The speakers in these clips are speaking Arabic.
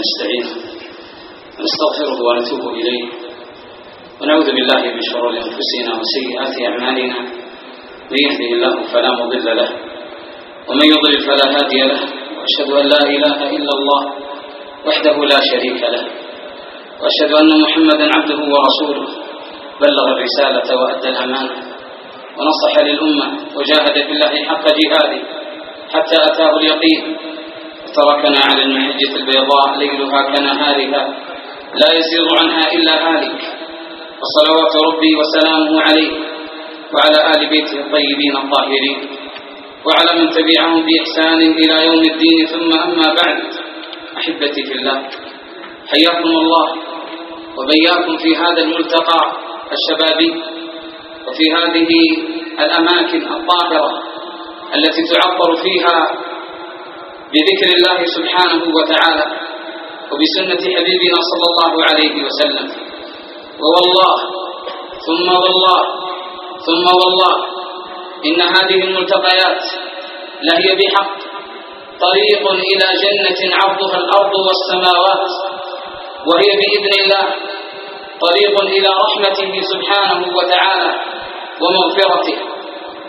ونستعينه ونستغفره ونتوب إليه ونعوذ بالله من شرور أنفسنا وسيئات أعمالنا. من يهده الله فلا مضل له ومن يضلل فلا هادي له، وأشهد أن لا إله إلا الله وحده لا شريك له، وأشهد أن محمدا عبده ورسوله بلغ الرسالة وأدى الأمانة ونصح للأمة وجاهد في الله حق جهاده حتى أتاه اليقين، وتركنا على المحجة البيضاء ليلها كنهارها لا يزيغ عنها إلا هالك، وصلوات ربي وسلامه عليه وعلى آل بيته الطيبين الطاهرين وعلى من تبعهم بإحسان إلى يوم الدين. ثم أما بعد، أحبتي في الله، حياكم الله وبياكم في هذا الملتقى الشبابي وفي هذه الأماكن الطاهرة التي تعطر فيها بذكر الله سبحانه وتعالى وبسنة حبيبنا صلى الله عليه وسلم. ووالله ثم والله ثم والله إن هذه الملتقيات لهي بحق طريق إلى جنة عرضها الأرض والسماوات، وهي بإذن الله طريق إلى رحمته سبحانه وتعالى ومغفرته،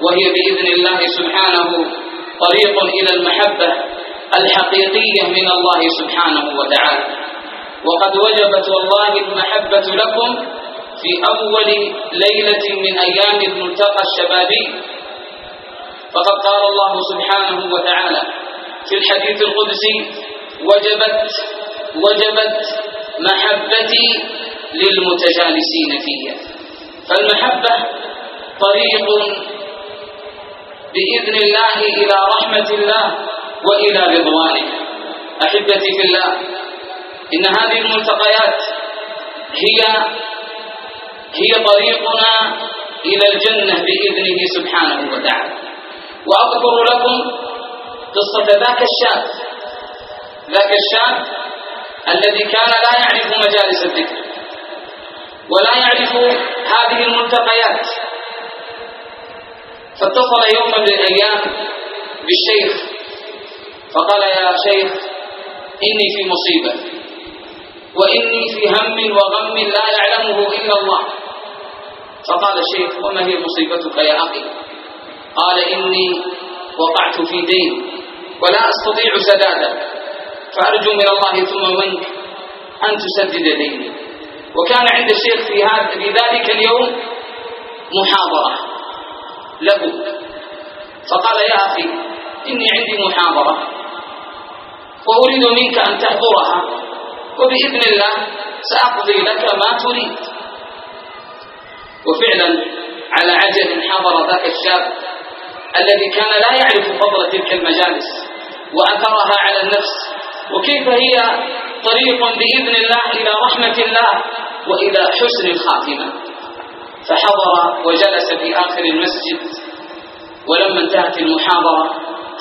وهي بإذن الله سبحانه طريق إلى المحبة الحقيقية من الله سبحانه وتعالى. وقد وجبت والله المحبة لكم في أول ليلة من أيام الملتقى الشبابي، فقد قال الله سبحانه وتعالى في الحديث القدسي: وجبت محبتي للمتجالسين فيها. فالمحبة طريق بإذن الله إلى رحمة الله وإلى رضوانه. أحبتي في الله، إن هذه الملتقيات هي طريقنا إلى الجنة بإذنه سبحانه وتعالى. وأذكر لكم قصة ذاك الشاب الذي كان لا يعرف مجالس الذكر ولا يعرف هذه الملتقيات، فاتصل يوما من الأيام بالشيخ فقال: يا شيخ، إني في مصيبة وإني في هم وغم لا يعلمه إلا الله. فقال الشيخ: وما هي مصيبتك يا أخي؟ قال: إني وقعت في دين ولا أستطيع سداده، فأرجو من الله ثم منك أن تسدد ديني. وكان عند الشيخ في ذلك اليوم محاضرة له، فقال: يا أخي، إني عندي محاضرة وأريد منك أن تحضرها، وبإذن الله سأقضي لك ما تريد. وفعلا على عجل حضر ذاك الشاب الذي كان لا يعرف فضل تلك المجالس وأثرها على النفس، وكيف هي طريق بإذن الله إلى رحمة الله وإلى حسن الخاتمة. فحضر وجلس في آخر المسجد، ولما انتهت المحاضرة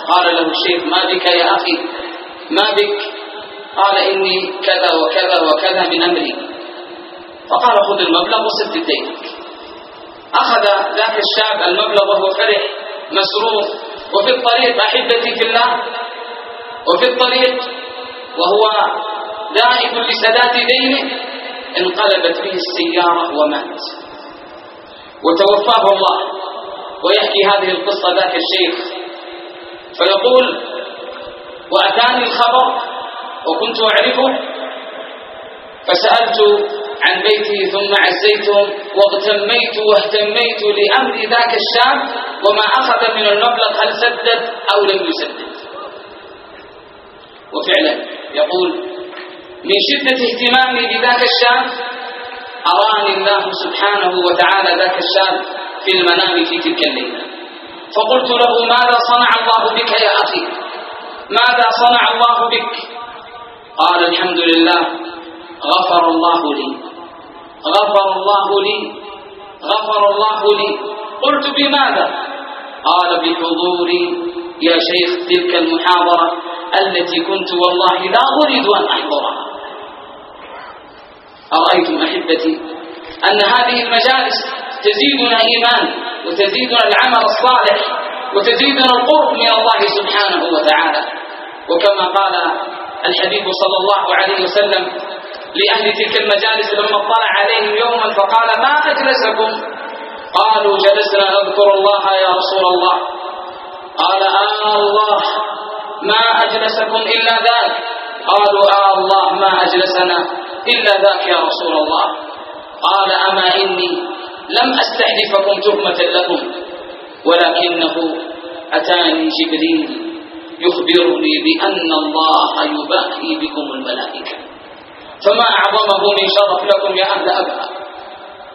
قال له الشيخ: ما بك يا أخي؟ ما بك؟ قال: إني كذا وكذا وكذا من أمري. فقال: خذ المبلغ وسدد دينك. أخذ ذاك الشاب المبلغ وهو فرح مسرور، وفي الطريق أحبتي في الله، وفي الطريق وهو ذائب لسداد دينه انقلبت به السيارة ومات، وتوفاه الله. ويحكي هذه القصة ذاك الشيخ فيقول: وأتاني الخبر وكنت أعرفه، فسألت عن بيته ثم عزيتهم واهتميت لأمر ذاك الشاب وما أخذ من المبلغ، هل سدد أو لم يسدد. وفعلا يقول: من شدة اهتمامي بذاك الشاب أراني الله سبحانه وتعالى ذاك الشاب في المنام في تلك الليلة، فقلت له: ماذا صنع الله بك يا أخي؟ ماذا صنع الله بك؟ قال: الحمد لله، غفر الله لي. قلت: بماذا؟ قال: بحضوري يا شيخ تلك المحاضرة التي كنت والله لا أريد أن أحضرها. أرأيتم أحبتي أن هذه المجالس تزيدنا إيمان وتزيدنا العمل الصالح وتزيدنا القرب من الله سبحانه وتعالى. وكما قال الحبيب صلى الله عليه وسلم لأهل تلك المجالس لما اطلع عليهم يوما فقال: ما أجلسكم؟ قالوا: جلسنا نذكر الله يا رسول الله. قال: الله ما أجلسكم إلا ذاك. قالوا: الله ما أجلسنا إلا ذاك يا رسول الله. قال: أما إني لم أستحدثكم تهمة لكم، ولكنه أتاني جبريل يخبرني بأن الله يباهي بكم الملائكة، فما أعظمه من شرف لكم يا أهل أبها،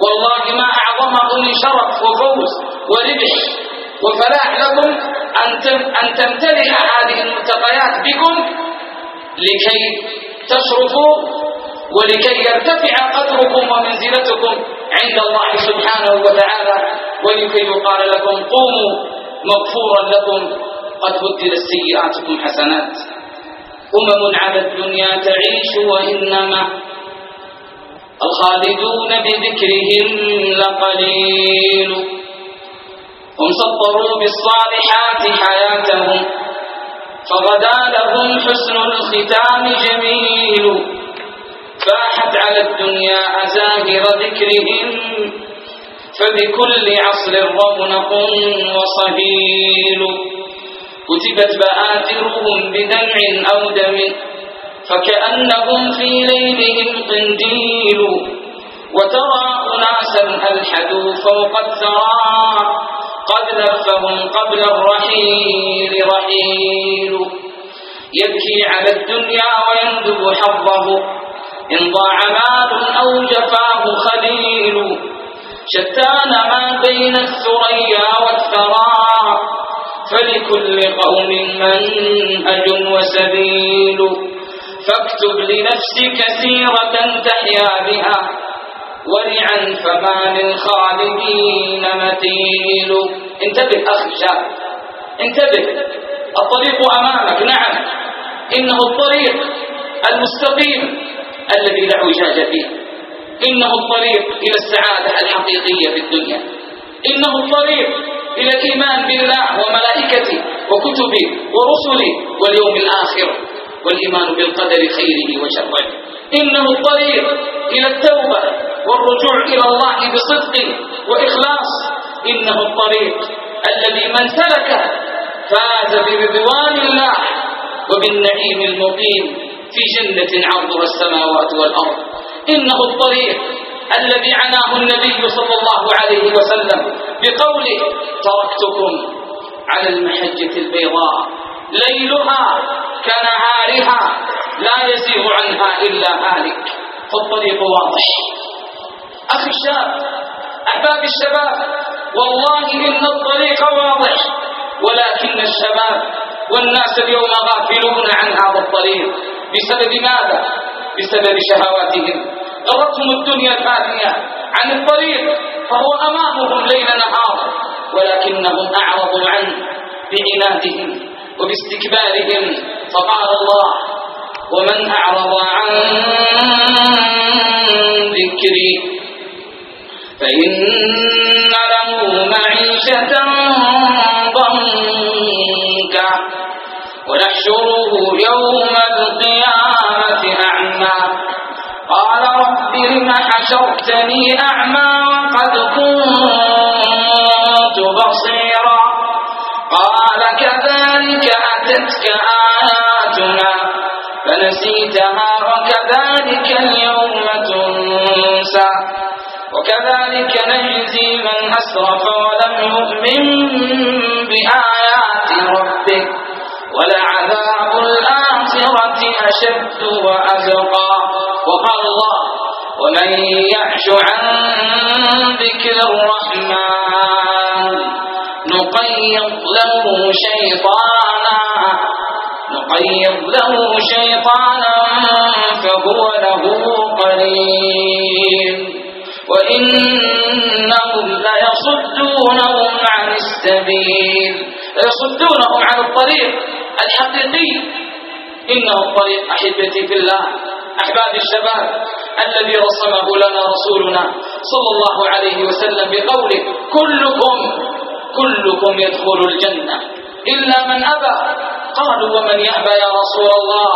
والله ما أعظمه من شرف وفوز وربح وفلاح لكم أن تمتلئ هذه الملتقيات بكم لكي تشرفوا ولكي يرتفع قدركم ومنزلتكم عند الله سبحانه وتعالى، ولكي يقال لكم: قوموا مغفورا لكم قد بدلت سيئاتكم حسنات. على الدنيا تعيش وإنما الخالدون بذكرهم لقليل. هم سطروا بالصالحات حياتهم فغدا لهم حسن الختام جميل. فاحت على الدنيا أزاهر ذكرهم فبكل عصر رونق وصهيل. كتبت بآثرهم بدمع أو دم فكأنهم في ليلهم قنديل. وترى أناسا ألحدوا فوق الثرى قد لفهم قبل الرحيل رحيل. يبكي على الدنيا ويندب حظه إن ضاع مال أو جفاه خليل. شتان ما بين الثريا والثرى فلكل قوم منهج وسبيل. فاكتب لنفسك سيرة تحيا بها ورعا فما للخالدين مثيل. انتبه أخي الشاب، انتبه، الطريق أمامك. نعم، إنه الطريق المستقيم الذي لا اعوجاج فيه، إنه الطريق إلى السعادة الحقيقية في الدنيا، إنه الطريق إلى الإيمان بالله وملائكته وكتبه ورسله واليوم الآخر والإيمان بالقدر خيره وشره. إنه الطريق إلى التوبة والرجوع إلى الله بصدق وإخلاص. إنه الطريق الذي من سلكه فاز برضوان الله وبالنعيم المقيم في جنة عرضها السماوات والأرض. إنه الطريق الذي عناه النبي صلى الله عليه وسلم بقوله: تركتكم على المحجة البيضاء ليلها كنهارها لا يزيغ عنها إلا هالك. فالطريق واضح. أخي الشاب، أحباب الشباب، والله إن الطريق واضح، ولكن الشباب والناس اليوم غافلون عن هذا الطريق. بسبب ماذا؟ بسبب شهواتهم. غرتهم الدنيا الفانية عن الطريق فهو أمامهم ليل نهار، ولكنهم أعرضوا عنه بعنادهم وباستكبارهم. فقال الله: ومن أعرض عن ذكري فإن له معيشة ضنكا ونحشره يوم القيامة أعمى قال رب لم حشرتني أعمى وقد كنت بصيرا قال كذلك أتتك آياتنا فنسيتها وكذلك اليوم تنسى وكذلك نجزي من أسرف ولم يؤمن بآيات ربه ولعذاب الآخرة أشد وأزقى. وقال الله: ومن يعش عن ذكر الرحمن نقيض له شيطانا فهو له قرين وإنهم ليصدونهم عن السبيل، ليصدونهم عن الطريق الحقيقي. إنه الطريق أحبتي في الله، أحباب الشباب، الذي رسمه لنا رسولنا صلى الله عليه وسلم بقوله: كلكم يدخل الجنة إلا من أبى. قالوا ومن يأبى يا رسول الله؟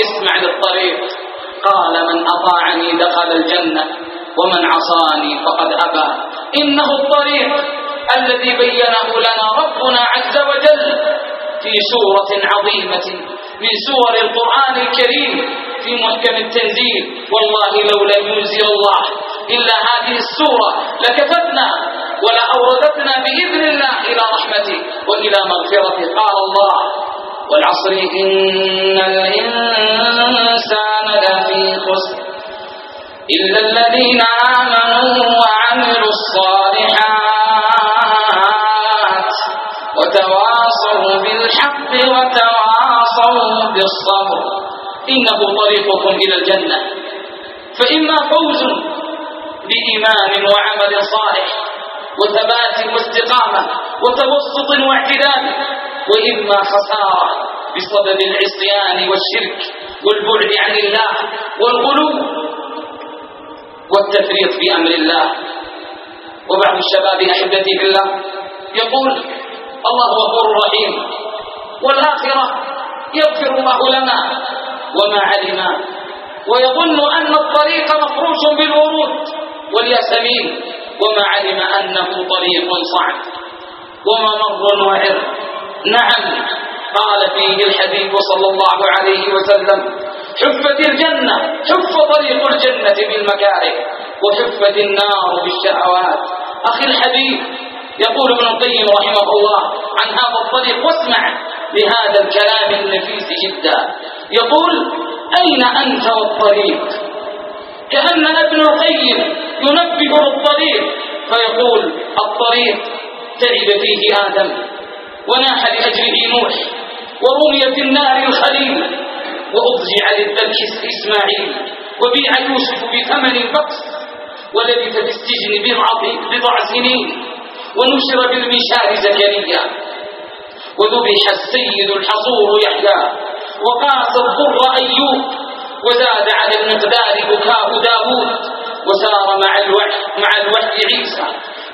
اسمع للطريق. قال من أطاعني دخل الجنة ومن عصاني فقد أبى. إنه الطريق الذي بينه لنا ربنا عز وجل في سورة عظيمة من سور القرآن الكريم في محكم التنزيل. والله لولا ينزل الله إلا هذه السورة لكفتنا ولا أوردتنا بإذن الله إلى رحمته وإلى مغفرته. قال الله والعصر إن الإنسان لفي خسر إلا الذين آمنوا وعملوا الصالحات وتواصوا بالحق وتواصوا بالصبر. إنه طريقكم إلى الجنة، فإما فوز بإيمان وعمل صالح وثبات واستقامة وتوسط واعتدال، وإما خسارة بسبب العصيان والشرك والبعد عن الله والغلو والتفريط في أمر الله. وبعض الشباب أحبتي بالله يقول الله غفور رحيم والآخرة يغفر الله لنا وما علم، ويظن أن الطريق مفروش بالورود والياسمين وما علم أنه طريق صعب وممر وعر. نعم، قال فيه الحبيب صلى الله عليه وسلم حفت الجنة، حف طريق الجنة بالمكاره وحفت النار بالشهوات. أخي الحبيب يقول ابن القيم رحمه الله عن هذا الطريق، واسمع لهذا الكلام النفيس جدا. يقول أين أنت والطريق؟ كأن ابن القيم ينبه للطريق فيقول الطريق تعب فيه آدم وناح لأجله نوح ورمي في النار الخليل وأضجع للذبح إسماعيل وبيع يوسف بثمن بخس ولبث في السجن بضع سنين ونشر بالمشار زكريا وذبح السيد الحصور يحيى وقاس الضر أيوب وزاد على المقدار بكاء داود وسار مع الوحي عيسى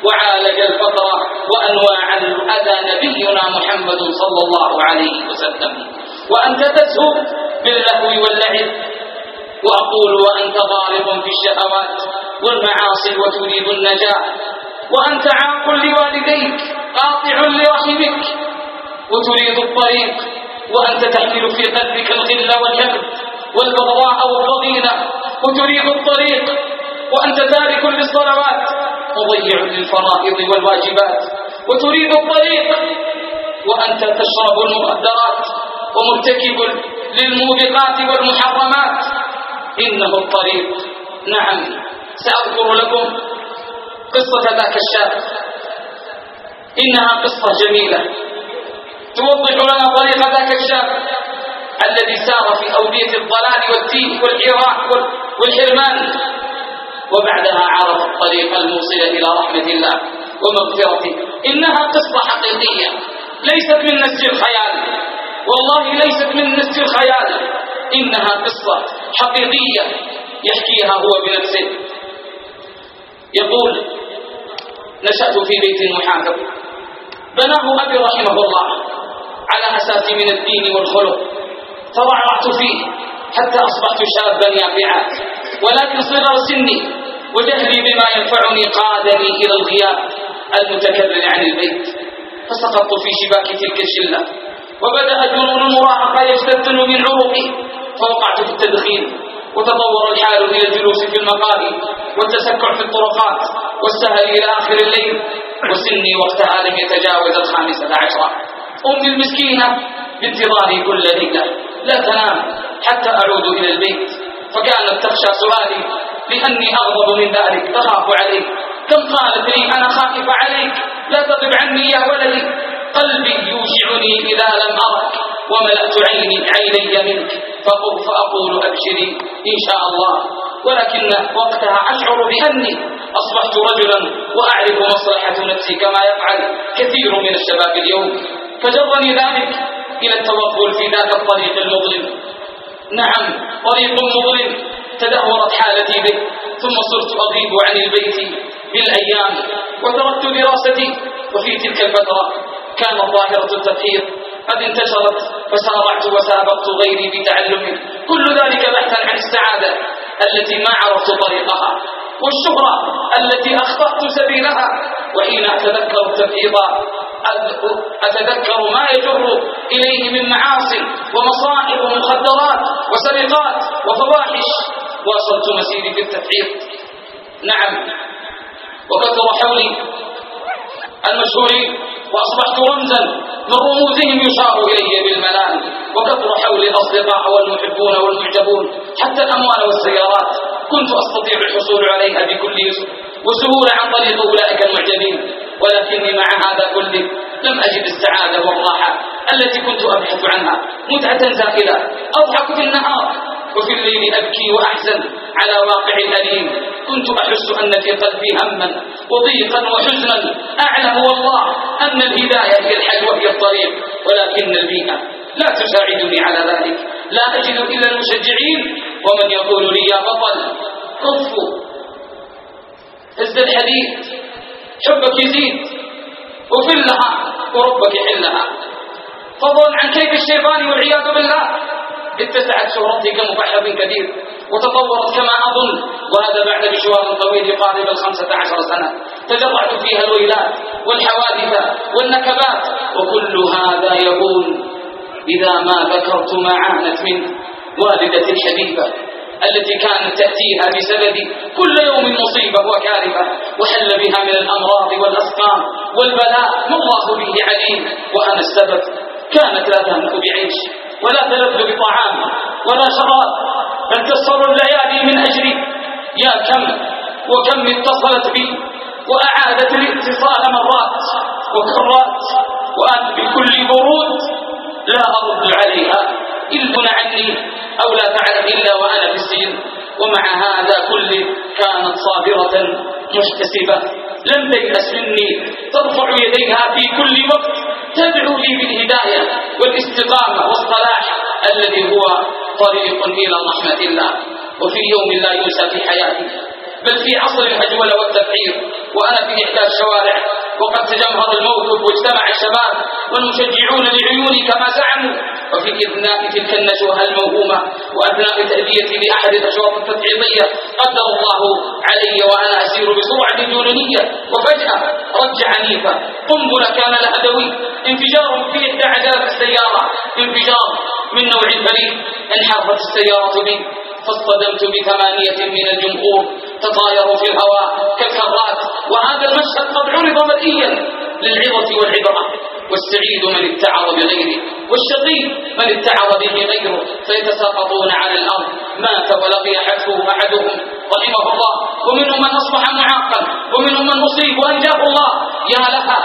وعالج الفقر وأنواع الأذى نبينا محمد صلى الله عليه وسلم. وأنت تزهو باللهو واللعب، وأقول وأنت غارق في الشهوات والمعاصي وتريد النجاة، وأنت عاق لوالديك قاطع لرحمك وتريد الطريق، وأنت تحمل في قلبك الغل والكبر والبغضاء والضغينة وتريد الطريق، وأنت تارك للصلوات مضيع للفرائض والواجبات وتريد الطريق، وأنت تشرب المخدرات ومرتكب للموبقات والمحرمات. إنه الطريق. نعم، سأذكر لكم قصة ذاك الشاب، إنها قصة جميلة توضح لنا طريق ذاك الشاب الذي سار في أودية الضلال والتيه والحرمان وبعدها عرف الطريق الموصل إلى رحمة الله ومغفرته. إنها قصة حقيقية ليست من نسج الخيال، والله ليست من نسج الخيال، إنها قصة حقيقية يحكيها هو بنفسه. يقول نشأت في بيت محافظ بناه أبي رحمه الله على أساس من الدين والخلق، تضعرعت فيه حتى أصبحت شابا يافعا، ولكن صغر سني وجهلي بما ينفعني قادني إلى الغياب المتكرر عن البيت، فسقطت في شباك تلك الشلة وبدأ جنون المراهقة يجتثن من عروقي، فوقعت في التدخين وتطور الحال إلى الجلوس في المقاهي والتسكع في الطرقات والسهر إلى آخر الليل، وسني وقتها لم يتجاوز 15. أمي المسكينة بانتظاري كل ليلة لا تنام حتى أعود إلى البيت، فكانت تخشى سؤالي لأني أغضب من ذلك، تخاف عليك. كم قالت لي أنا خائفة عليك، لا تغب عني يا ولدي، قلبي يوجعني إذا لم أرك وملأت عيني منك، فأقول أبشري إن شاء الله، ولكن وقتها أشعر بأني أصبحت رجلا وأعرف مصلحة نفسي كما يفعل كثير من الشباب اليوم، فجرني ذلك إلى التوغل في ذاك الطريق المظلم. نعم، طريق مظلم تدهورت حالتي به، ثم صرت أغيب عن البيت بالأيام وتركت دراستي. وفي تلك الفترة كانت ظاهرة التبحير قد انتشرت فسارعت وسابقت غيري بتعلمه، كل ذلك بحثا عن السعادة التي ما عرفت طريقها، والشهرة التي أخطأت سبيلها. وحين أتذكر التبعيض أتذكر ما يجر إليه من معاصي ومصائب ومخدرات وسرقات وفواحش، واصلت مسيري في التبعيض. نعم، وكثر حولي المشهورين وأصبحت رمزا من رموزهم يشار إلي بالملال، وكثر حولي الأصدقاء والمحبون والمعجبون، حتى الأموال والسيارات كنت أستطيع الحصول عليها بكل يسر وسهولة عن طريق أولئك المعجبين. ولكني مع هذا كله لم أجد السعادة والراحة التي كنت أبحث عنها، متعة زائلة أضحك في النهار وفي الليل أبكي وأحزن على واقعي الأليم. كنت أحس أن في قلبي هما وضيقا وحزنا، أعلم والله أن الهداية هي الحل وهي الطريق، ولكن البيئة لا تساعدني على ذلك. لا أجد إلا المشجعين ومن يقول لي يا بطل كفوا، هز الحديد، حبك يزيد، وفلها وربك يحلها، فضل عن كيد الشيطان والعياذ بالله. اتسعت شهرتي كمبحث كثير وتطورت كما أظن، وهذا بعد مشوار طويل يقارب 15 سنة تجرعت فيها الويلات والحوادث والنكبات، وكل هذا يقول إذا ما ذكرت ما عانت منه والدتي الحبيبة التي كانت تأتيها بسببي كل يوم مصيبة وكارثة، وحل بها من الأمراض والأسقام والبلاء ما الله به عليم، وأنا السبب. كانت لا تهنأ بعيش ولا تلذ بطعام ولا شراب، بل كسروا الليالي من أجلي. يا كم وكم اتصلت بي وأعادت الاتصال مرات وكرات، وأنا بكل برود لا أرد عليها إلا عني أو لا تعلم إلا وأنا في السجن. ومع هذا كله كانت صابرة محتسبة، لم تيأس مني، ترفع يديها في كل وقت تدعو لي بالهداية والاستقامة والصلاح الذي هو طريق إلى رحمة الله. وفي يوم لا ينسى في حياتي، بل في عصر الهجولة والتبعير، وأنا في إحدى الشوارع وقد تجمهر الموقف واجتمع الشباب والمشجعون لعيوني كما زعموا، وفي إثناء تلك النشوة الموهومة وأثناء تأديتي لأحد الأشواط التبعيضية قدر الله علي وأنا أسير بسرعة جنونية، وفجأة رج عنيفة قنبلة كان لها دوي، انفجار في إحدى عجلات السيارة، انفجار من نوع فريد، انحرفت السيارة بي فاصطدمت ب8 من الجمهور تطايروا في الهواء كالكرات. وهذا المشهد قد عرض مرئيا للعظة والعبرة، والسعيد من اتعظ بغيره والشقي من اتعظ به غيره، فيتساقطون على الأرض مات ولقي حتفه أحدهم رحمه الله، ومنهم من أصبح معاقا، ومنهم من أصيب وأنجاه الله. يا لها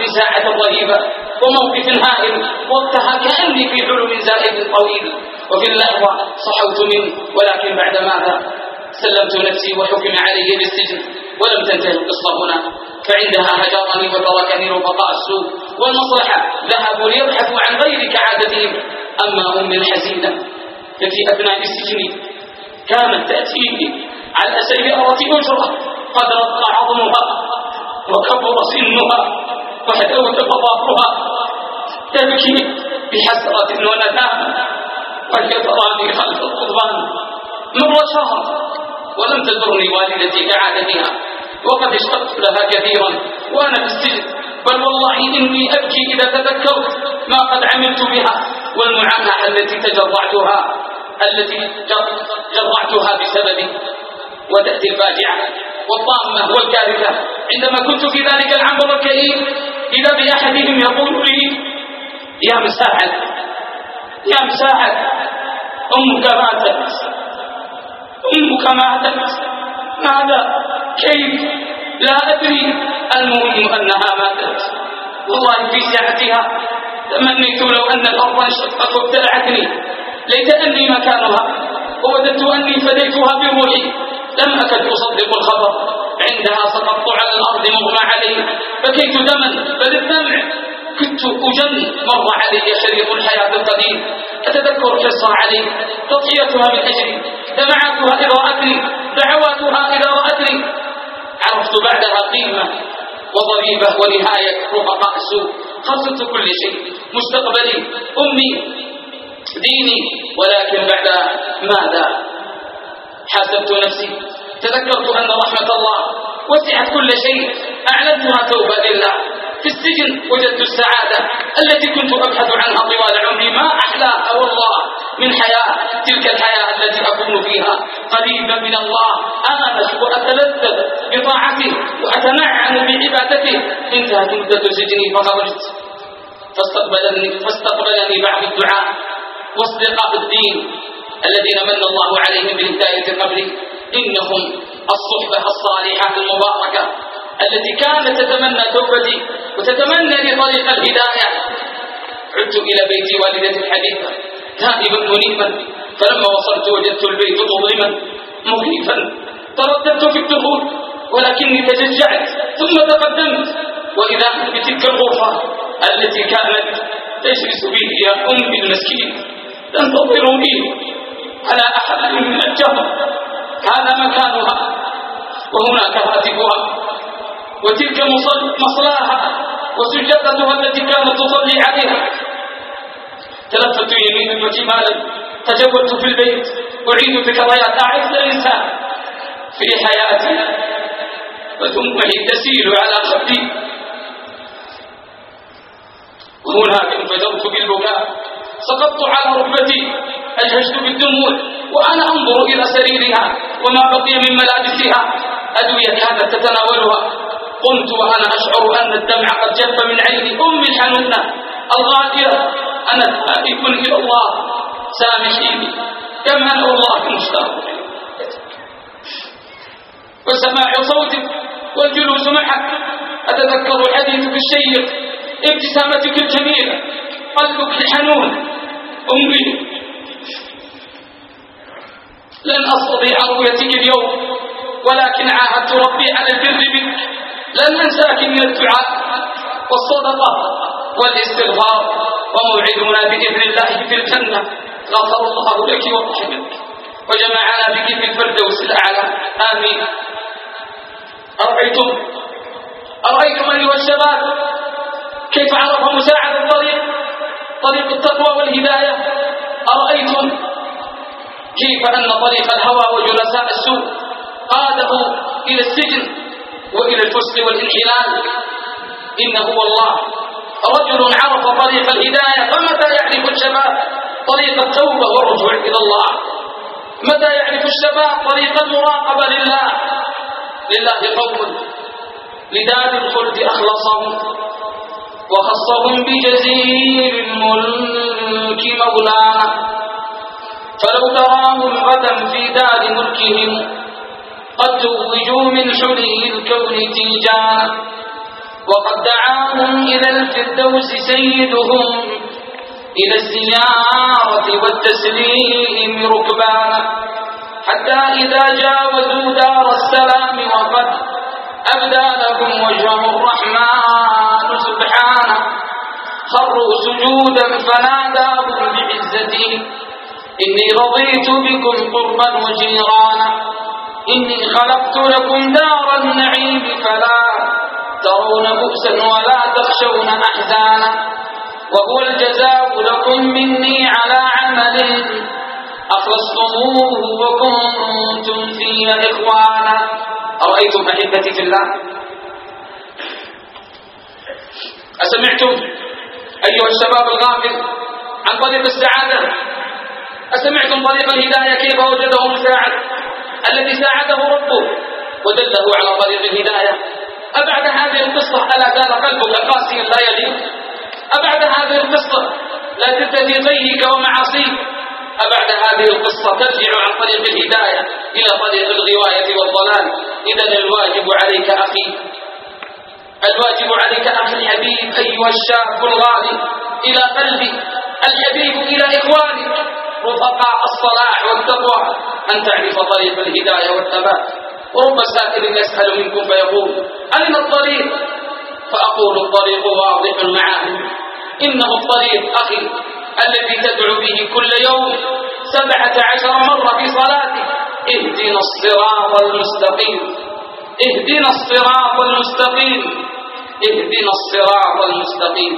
لساعة رهيبة وموقف هائل، وقتها كأني في حلم زائد طويل، وفي اللحظة صحوت منه، ولكن بعد ماذا سلمت نفسي وحكم علي بالسجن. ولم تنتهي القصة هنا، فعندها هجرني وتركني رفقاء السوء والمصلحة ذهبوا ليبحثوا عن غير كعادتهم. أما أمي الحزينة التي أثناء السجن كانت تأتيني على سيارة أجرة قد رق عظمها وكبر سنها وهدوت بطاقها، تبكي بحسرة وندامة وهي تراني خلف القضبان. مر شهر ولم تزرني والدتي كعادتها، وقد اشتقت لها كثيرا وأنا في السجن، بل والله إني أبكي إذا تذكرت ما قد عملت بها والمعاناة التي جرعتها بسببي. وتأتي الفاجعة والطامة والكارثة عندما كنت في ذلك العنبر الكئيب، إذا بأحدهم يقول لي يا مساعد يا مساعد أمك ماتت، أمك ماتت. ماذا؟ كيف؟ لا أدري، المهم أنها ماتت. والله في ساعتها تمنيت لو أن الأرض انشقت وابتلعتني، ليت أني مكانها، ووددت أني فديتها بروحي. لم أكد أصدق الخبر، عندها سقطت على الأرض مغمى علي، بكيت دما بل الدمع، كنت أجن. مر علي شريط الحياة القديم، أتذكر حرصها علي، تضحيتها من أجلي، دمعاتها إذا رأتني، دعواتها إذا رأتني. عرفت بعدها قيمة وضريبة ونهاية رفقاء السوء، خسرت كل شيء مستقبلي، أمي، ديني. ولكن بعد ماذا؟ حاسبت نفسي، تذكرت أن رحمة الله وسعت كل شيء، أعلنتها توبة لله. في السجن وجدت السعادة التي كنت أبحث عنها طوال عمري. ما أحلاها والله من حياة، تلك الحياة التي أكون فيها قريبا من الله، آنس وأتلذذ بطاعته وأتنعم بعبادته. انتهت مدة سجني فخرجت، فاستقبلني بعض الدعاء واصدقاء الدين الذين من الله عليهم بهداية قبلي. إنهم الصحبة الصالحة المباركة التي كانت تتمنى توبتي وتتمنى لي طريق الهداية. عدت إلى بيت والدتي الحديثة تائبا منيبا، فلما وصلت وجدت البيت مظلما مخيفا. ترددت في الدخول ولكني تشجعت ثم تقدمت، وإذا بتلك الغرفة التي كانت تجلس بي يا أمي المسكين تنتظرني على أحد من الجهر. هذا مكانها وهناك هاتفها وتلك مصلاها وسجادتها التي كانت تصلي عليها. تلفت يمينا وشمالا، تجولت في البيت أعيد ذكريات أعز إنسان في حياتي، ودموعي تسيل على خدي. وهناك انفجرت بالبكاء، سقطت على ركبتي، أجهشت بالدموع وأنا أنظر إلى سريرها وما بقي من ملابسها. أدوية كانت تتناولها. قمت وأنا أشعر أن الدمع قد جف من عيني. أمي الحنونة الغالية، أنا تائب إلى الله، سامحيني كما أنا والله مشتاق. وسماع صوتك والجلوس معك، أتذكر حديثك الشيق، ابتسامتك الجميلة، قلبك الحنون. أمي، لن أستطيع رؤيتك اليوم، ولكن عاهدت ربي على البر بك. لن أنساك من الدعاء والصدقة والاستغفار، وموعدنا بإذن الله في الجنة. غفر الله لك ورحمك وجمعنا بك في الفردوس الأعلى، آمين. أرأيتم أيها الشباب كيف عرف مساعد طريق التقوى والهداية؟ أرأيتم كيف أن طريق الهوى وجلساء السوء قاده إلى السجن وإلى الفسق والانحلال؟ إنه والله رجل عرف طريق الهداية. فمتى يعرف الشباب طريق التوبة والرجوع إلى الله؟ متى يعرف الشباب طريق المراقبة لله قوم لدار الخلد أخلصهم وخصهم بجزير الملك مولانا. فلو تراهم غدا في دار ملكهم قد توجوا من حلي الكون تيجانا، وقد دعاهم إلى الفردوس سيدهم إلى الزيارة والتسليم ركبانا، حتى إذا جاوزوا دار السلام وقد أبدى لهم وجهه الرحمن سبحانه، خروا سجودا فناداهم بعزته إني رضيت بكم قربا وجيرانا، إني خلقت لكم دار النعيم فلا ترون بؤسا ولا تخشون أحزانا، وهو الجزاء لكم مني على عمل أخلصتموه وكنتم فيه إخوانا. أرأيتم أحبتي في الله؟ أسمعتم أيها الشباب الغافل عن طريق السعادة؟ أسمعتم طريق الهداية كيف وجده مساعد الذي ساعده ربه ودله على طريق الهداية؟ أبعد هذه القصة ألا زال قلبك قاسيا لا يليق؟ أبعد هذه القصة لا تتفي طيك ومعاصيك؟ أبعد هذه القصة ترجع عن طريق الهداية إلى طريق الغواية والضلال؟ إذن الواجب عليك أخي، الواجب عليك أخي الحبيب أيها الشاب الغالي إلى قلبي الحبيب إلى إخوانك رفقاء الصلاح والتقوى أن تعرف طريق الهداية والثبات. ورب سائل يسأل منكم فيقول أين الطريق؟ فأقول الطريق واضح معاهم، إنه الطريق أخي الذي تدعو به كل يوم 17 مرة في صلاتك: اهدنا الصراط المستقيم، اهدنا الصراط المستقيم، اهدنا الصراط المستقيم.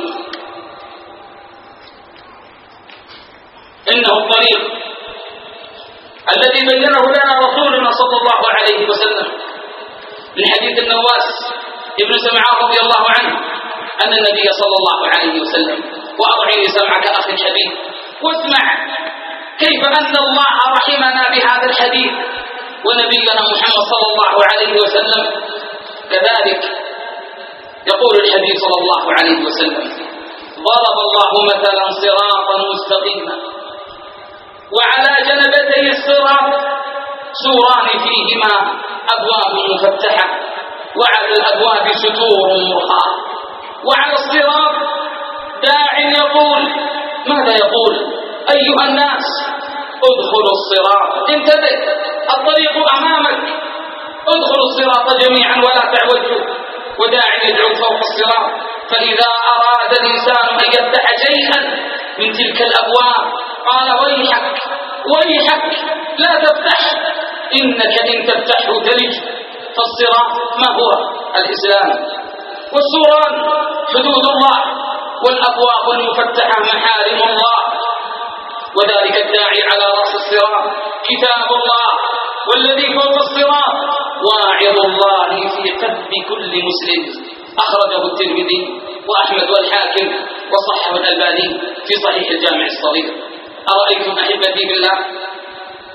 إنه الطريق الذي بينه لنا رسولنا صلى الله عليه وسلم من حديث النواس ابن سمعان رضي الله عنه أن النبي صلى الله عليه وسلم، وأرعي سمعك أخي الحبيب واسمع كيف أن الله رحمنا بهذا الحديث، ونبينا محمد صلى الله عليه وسلم كذلك. يقول الحبيب صلى الله عليه وسلم: ضرب الله مثلا صراطا مستقيما وعلى جنبتي الصراط سوران فيهما أبواب مفتحة وعلى الأبواب ستور مرخاة، وعلى الصراط داع يقول، ماذا يقول؟ أيها الناس ادخلوا الصراط، انتبه الطريق أمامك، ادخلوا الصراط جميعا ولا تعوجوا، وداع يدعو فوق الصراط. فإذا أراد الإنسان أن يفتح شيئا من تلك الأبواب قال ويحك ويحك لا تفتح، إنك إن تفتحه تلج. فالصراط ما هو؟ الإسلام، والسوران حدود الله، والأبواب المفتحة محارم الله، وذلك الداعي على رأس الصراط كتاب الله، والذي فوق الصراط واعظ الله في قلب كل مسلم. أخرجه الترمذي وأحمد والحاكم وصححه الألباني في صحيح الجامع الصغير. أرأيتم أحبتي بالله؟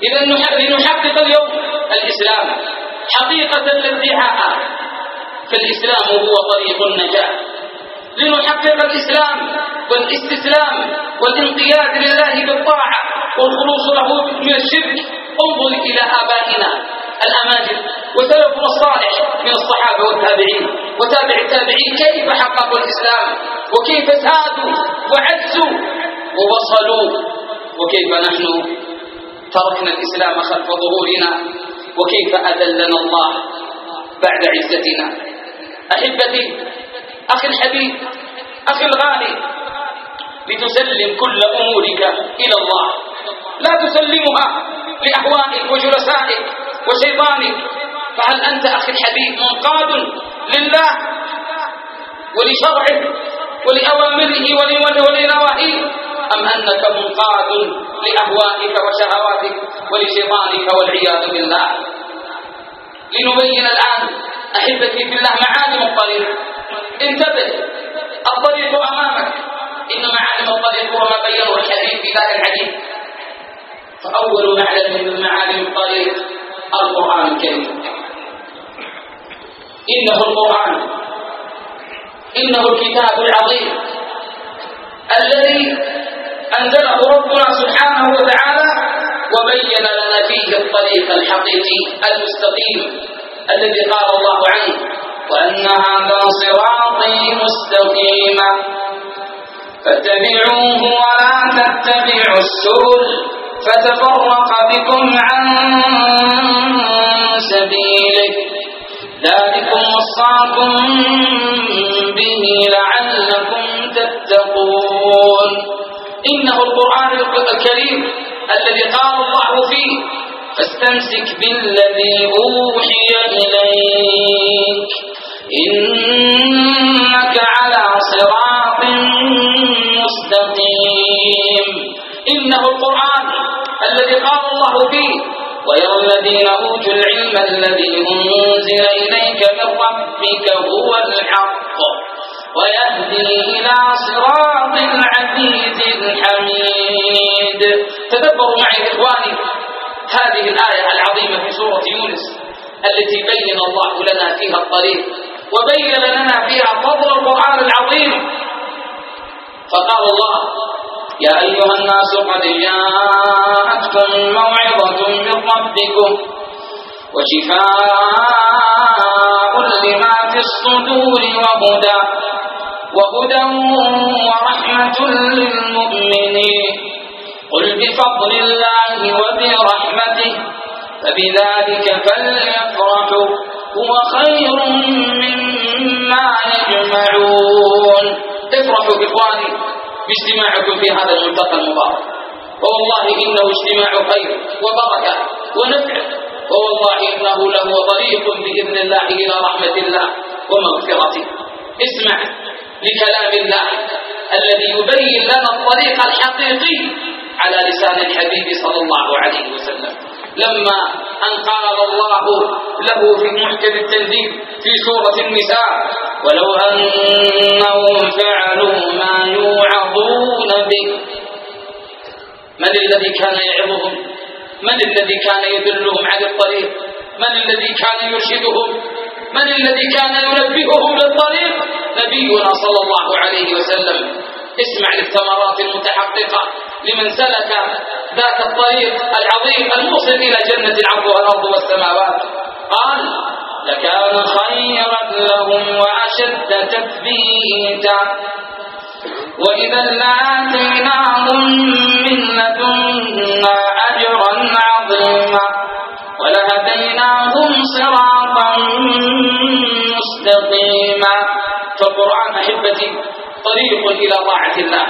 إذا لنحقق اليوم الإسلام حقيقة الادعاء، فالإسلام هو طريق النجاة. لنحقق الإسلام والاستسلام والانقياد لله بالطاعة والخلوص له من الشرك. انظر إلى آبائنا الأماجد وسلفنا الصالح من الصحابة والتابعين وتابع التابعين، كيف حققوا الإسلام وكيف سادوا وعزوا ووصلوا، وكيف نحن تركنا الإسلام خلف ظهورنا، وكيف أذلنا الله بعد عزتنا. أحبتي، أخي الحبيب، أخي الغالي، لتسلم كل أمورك إلى الله، لا تسلمها لأهوائك وجلسائك وشيطانك. فهل أنت أخي الحبيب منقاد لله ولشرعه ولأوامره ولنواهيه، أم أنك منقاد لأهوائك وشهواتك ولشيطانك والعياذ بالله؟ لنبين الآن أحبتي في الله معالم الطريق. انتبه، الطريق أمامك، إن معالم الطريق وما بينه الحديث في ذات الحديث. فأول معلم من معالم الطريق القرآن الكريم. إنه القرآن، إنه الكتاب العظيم الذي أنزله ربنا سبحانه وتعالى وبين لنا فيه الطريق الحقيقي المستقيم الذي قال الله عنه: وأن هذا صراطي مستقيما فاتبعوه ولا تتبعوا السبل فتفرق بكم عن سبيله ذلكم وصاكم به لعلكم تتقون. إنه القرآن الكريم الذي قال الله فيه: فاستمسك بالذي أوحي إليك إنك على صراط مستقيم. إنه القرآن الذي قال الله فيه: ويرى الذين أوتوا العلم الذي أنزل إليك من ربك هو الحق ويهدي إلى صراط العزيز الحميد. تدبروا معي إخواني هذه الآية العظيمة في سورة يونس التي بين الله لنا فيها الطريق وبين لنا فيها فضل القرآن العظيم. فقال الله: يا أيها الناس قد جاءتكم موعظة من ربكم وشفاء لما في الصدور وهدى ورحمة للمؤمنين. قل بفضل الله وبرحمته فبذلك فليفرحوا هو خير مما يجمعون. افرحوا إخواني باجتماعكم في هذا الملتقى المبارك، ووالله إنه اجتماع خير وبركة ونفع، ووالله إنه له طريق بإذن الله إلى رحمة الله ومغفرته. اسمع لكلام الله الذي يبين لنا الطريق الحقيقي على لسان الحبيب صلى الله عليه وسلم، لما أن قال الله له في محكم التنزيل في سورة النساء: ولو أنهم فعلوا ما يوعظون به. من الذي كان يعظهم؟ من الذي كان يدلهم على الطريق؟ من الذي كان يرشدهم؟ من الذي كان ينبههم للطريق؟ نبينا صلى الله عليه وسلم. اسمع للثمرات المتحققة لمن سلك ذات الطريق العظيم الموصل إلى جنة عرضها الأرض والسماوات. قال: لكان خيرا لهم وأشد تثبيتا وإذا لآتيناهم من لدنا أجرا عظيما ولهديناهم صراطا مستقيما. فالقرآن أحبتي طريق إلى طاعة الله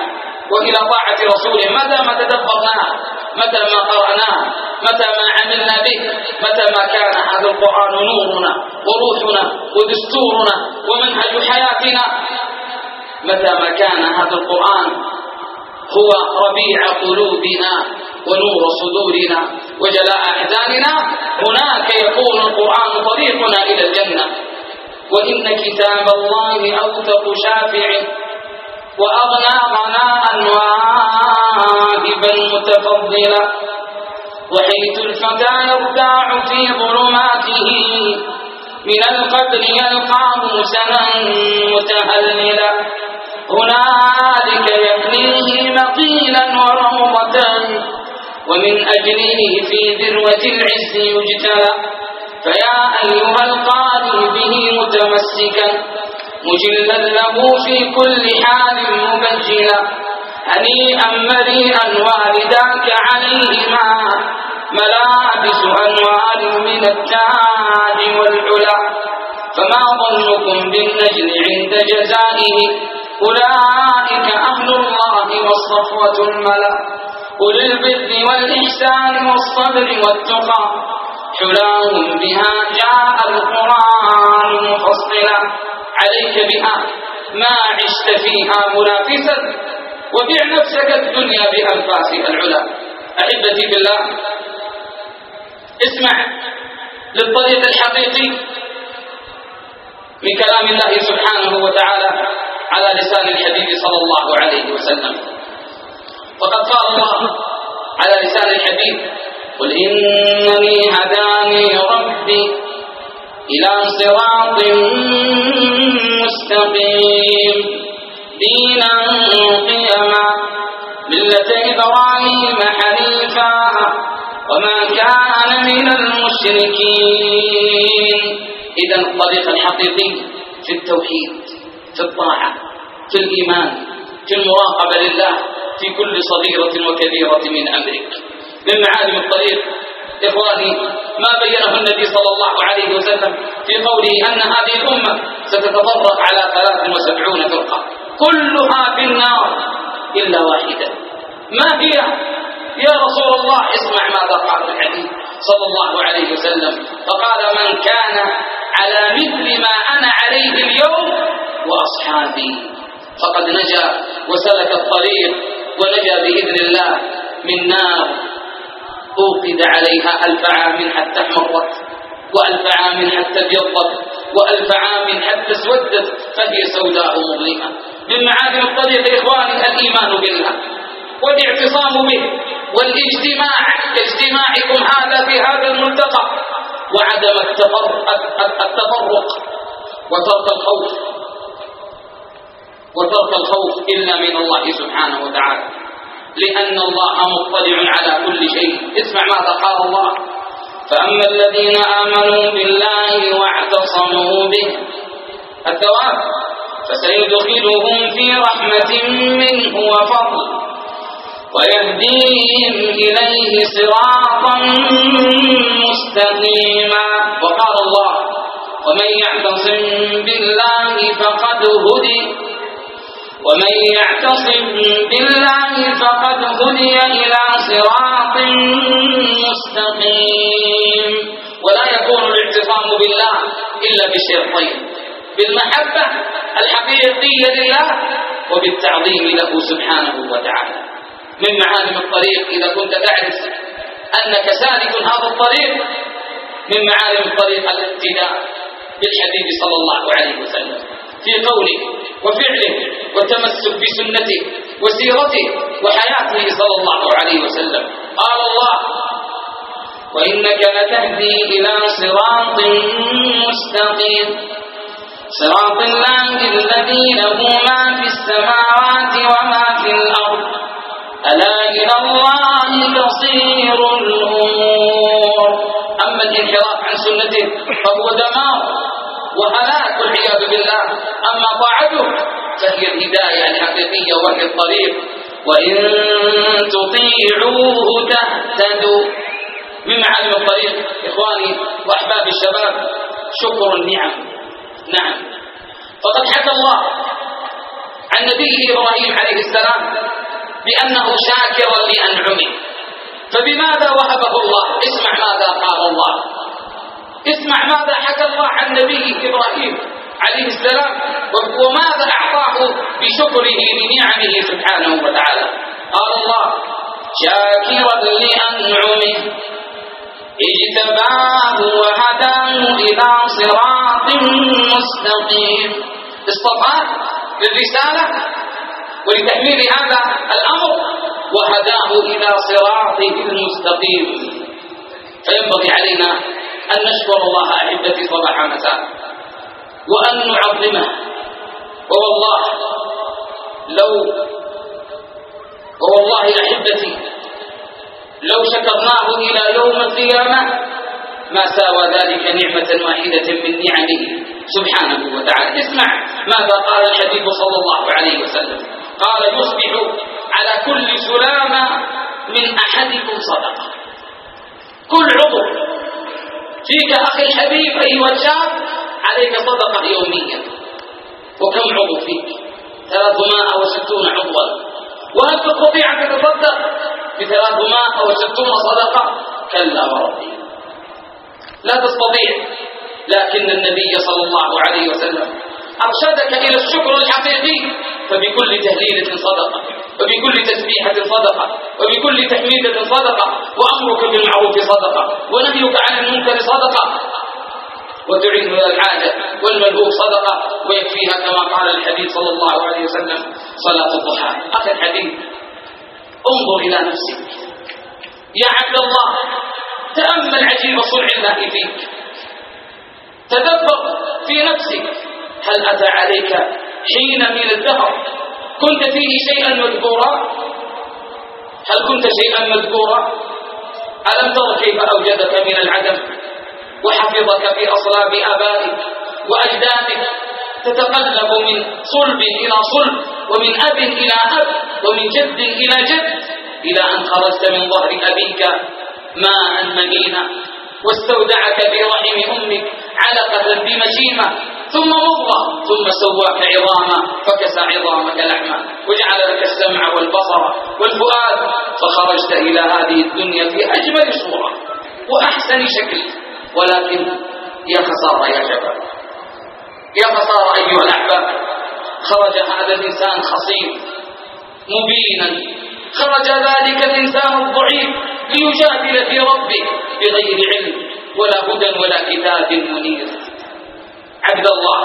وإلى طاعة رسوله، متى ما تدبرناه، متى ما قرأناه، متى ما عملنا به، متى ما كان هذا القرآن نورنا وروحنا ودستورنا ومنهج حياتنا، متى ما كان هذا القرآن هو ربيع قلوبنا ونور صدورنا وجلاء أحزاننا، هناك يكون القرآن طريقنا إلى الجنة. وإن كتاب الله أوثق شافع وأغنى غناء واهبا متفضلا، وحيث الفتى يرتاع في ظلماته من القدر يلقاه سنا متهللا، هنالك يبنيه مقيلا وروضة ومن أجله في ذروة العز يجتلى. فيا أيها القارئ به متمسكا مجلا له في كل حال مبجلا، هنيئا مريئا والداك عليهما ملابس أنوار من التاج والعلا، فما ظنكم بالنجل عند جزائه؟ أولئك أهل الله والصفوة الملا، أولي البر والإحسان والصبر والتقى، حلاهم بها جاء القرآن مفصلا، عليك بها ما عشت فيها منافسا وبيع نفسك الدنيا بأنفاس العلا. أحبتي بالله، اسمع للطريق الحقيقي من كلام الله سبحانه وتعالى على لسان الحبيب صلى الله عليه وسلم. فقد قال الله على لسان الحبيب: قل إنني هداني ربي إلى صراط مستقيم دينا قيما ملة إبراهيم حنيفا وما كان من المشركين. إذن الطريق الحقيقي في التوحيد، في الطاعة، في الإيمان، في المراقبة لله في كل صغيرة وكبيرة من أمرك. من معالم الطريق إخواني ما بينه النبي صلى الله عليه وسلم في قوله أن هذه الأمة ستتفرق على 73 فرقة كلها في النار إلا واحدة. ما هي يا رسول الله؟ اسمع ماذا قال الحديث صلى الله عليه وسلم، فقال: من كان على مثل ما أنا عليه اليوم وأصحابي فقد نجا وسلك الطريق ونجا بإذن الله من نار أوقد عليها 1000 عام حتى احمرت، و1000 عام حتى ابيضت، و1000 عام حتى اسودت، فهي سوداء مظلمة. من معالم الطريق إخواني الإيمان بالله والاعتصام به والاجتماع كاجتماعكم هذا في هذا الملتقى، وعدم التفرق وترك الخوف إلا من الله سبحانه وتعالى، لأن الله مطلع على كل شيء. اسمع ماذا قال الله: فأما الذين آمنوا بالله واعتصموا به الثواب فسيدخلهم في رحمة منه وفضل ويهديهم إليه صراطا مستقيما. وقال الله: ومن يعتصم بالله فقد هدي إلى صراط مستقيم. ولا يكون الاعتصام بالله إلا بشرطين: بالمحبة الحقيقية لله وبالتعظيم له سبحانه وتعالى. من معالم الطريق إذا كنت تعرف أنك سالك هذا الطريق، من معالم الطريق الاقتداء بالحبيب صلى الله عليه وسلم في قوله وفعله والتمسك بسنته وسيرته وحياته صلى الله عليه وسلم. قال الله: وإنك لتهدي إلى صراط مستقيم صراط الله الذي له ما في السماوات وما في الأرض ألا إلى الله تصير الأمور. أما الانحراف عن سنته فهو دمار وهلاك والعياذ بالله، أما طاعته فهي الهداية الحقيقية وهي الطريق. وإن تطيعوه تهتدوا. من معالم الطريق إخواني وأحباب الشباب شكر النعم. نعم، فقد حكى الله عن نبيه إبراهيم عليه السلام بأنه شاكرا لأنعمه، فبماذا وهبه الله؟ اسمع ماذا قال الله، اسمع ماذا حكى الله عن نبيه إبراهيم عليه السلام وماذا أعطاه بشكره لنعمه سبحانه وتعالى. قال الله: شاكرا لأنعمه اجتباه وهداه إلى صراط مستقيم. اصطفاه للرسالة ولتحميل هذا الأمر وهداه إلى صراطه المستقيم. فينبغي علينا أن نشكر الله أحبتي صباح مساء وأن نعظمه. ووالله أحبتي لو شكرناه إلى يوم القيامة ما ساوى ذلك نعمة واحدة من نعمه سبحانه وتعالى. اسمع ماذا قال الحبيب صلى الله عليه وسلم. قال: يصبح على كل سلامة من أحدكم صدقة. كل عضو فيك أخي الحبيب أيها الشاب عليك صدقة يوميا. وكم عضو فيك؟ 360 عضوا. وهل تستطيع أن تتصدق ب360 صدقة؟ كلا وربي لا تستطيع. لكن النبي صلى الله عليه وسلم أرشدك إلى الشكر الحقيقي، فبكل تهليلة صدقة، وبكل تسبيحة صدقة، وبكل تحميدة صدقة، وأمرك بالمعروف صدقة، ونهيك عن المنكر صدقة، وتعين إلى الحاجة والملهوف صدقة، ويكفيها كما قال الحبيب صلى الله عليه وسلم صلاة الضحى. أخي الحبيب انظر إلى نفسك يا عبد الله، تأمل عجيب صنع الله فيك، تدبر في نفسك. هل أتى عليك حين من الدهر كنت فيه شيئا مذكورا؟ هل كنت شيئا مذكورا؟ ألم تر كيف أوجدك من العدم وحفظك في أصلاب آبائك وأجدادك، تتقلب من صلب إلى صلب، ومن أب إلى أب، ومن جد إلى جد، إلى أن خرجت من ظهر أبيك ماء مهينا، واستودعك برحم أمك علقة بمشيمة، ثم مضغة، ثم سواك عظاما فكسى عظامك لحما، وجعل لك السمع والبصر والفؤاد، فخرجت إلى هذه الدنيا في أجمل صورة وأحسن شكل. ولكن يا خسارة يا شباب، يا خسارة أيها الأحباب، خرج هذا الإنسان خصيب مبينا، خرج ذلك الإنسان الضعيف ليجادل في ربه بغير علم ولا هدى ولا كتاب منير. عبد الله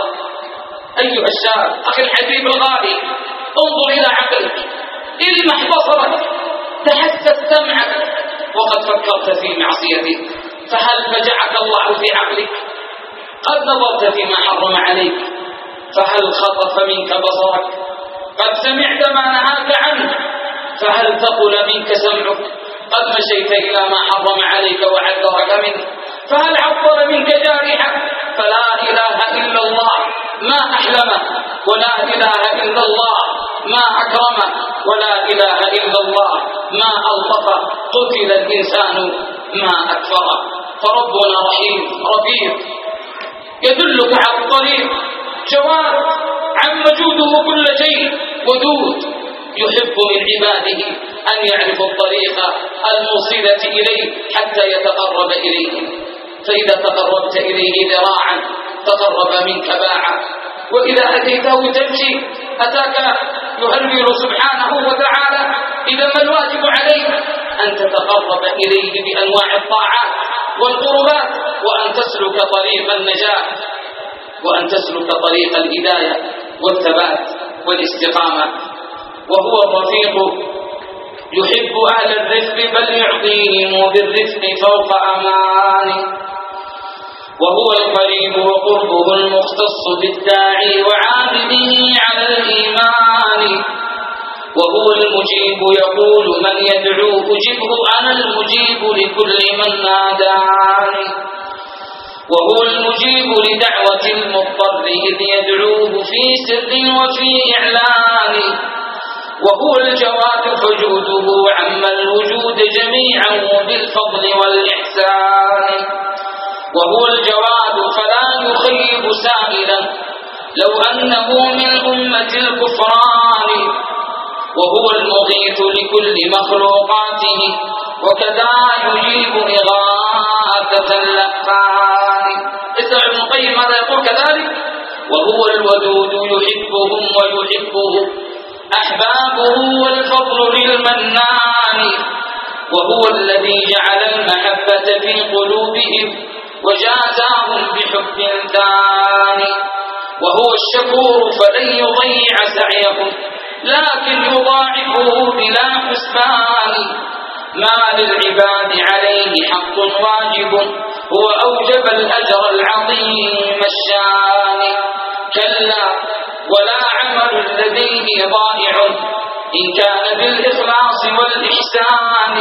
أيها الشاب أخي الحبيب الغالي، انظر إلى عقلك، المح بصرك، تحسس سمعك، وقد فكرت في معصيته، فهل فجعك الله في عقلك؟ قد نظرت فيما حرم عليك، فهل خطف منك بصرك؟ قد سمعت ما نهاك عنه، فهل ثقل منك سمعك؟ قد مشيت إلى ما حرم عليك وعذرك منه، فهل عطر منك جارحك؟ فلا إله إلا الله ما أحلمه، ولا إله إلا الله ما أكرمه، ولا إله إلا الله ما ألطفه، قتل الإنسان ما أكفره. فربنا رحيم رفيق يدلك على الطريق، جواد عم جوده كل شيء، ودود يحب من عباده أن يعرفوا الطريق الموصلة إليه حتى يتقرب إليه، فإذا تقربت إليه ذراعا تقرب منك باعا، وإذا أتيته تمشي أتاك يهرول سبحانه وتعالى إذا ما الواجب عليك؟ أن تتقرب إليه بأنواع الطاعات والقربات، وأن تسلك طريق النجاة، وأن تسلك طريق الهداية والثبات والاستقامة. وهو الرفيق يحب أهل الرفق بل يعطيهم بالرفق فوق أمانه. وهو القريب وقربه المختص بالداعي وعامله على الإيمان. وهو المجيب يقول من يدعوه جبه أنا المجيب لكل من ناداني. وهو المجيب لدعوة المضطر إذ يدعوه في سر وفي إعلان. وهو الجواد فجوده عم الوجود جميعا بالفضل والإحسان. وهو الجواد فلا يخيب سائلا لو أنه من أمة الكفران. وهو المغيث لكل مخلوقاته وكذا يجيب إغاثة اللهفان. اسمع ابن القيم ماذا يقول كذلك: وهو الودود يحبهم ويحبه أحبابه والفضل للمنان. وهو الذي جعل المحبة في قلوبهم وجازاهم بحب ثاني. وهو الشكور فلن يضيع سعيهم لكن يضاعفه بلا حسبان. ما للعباد عليه حق واجب هو أوجب الأجر العظيم الشان. كلا ولا عمل لديه ضائع إن كان بالإخلاص والإحسان.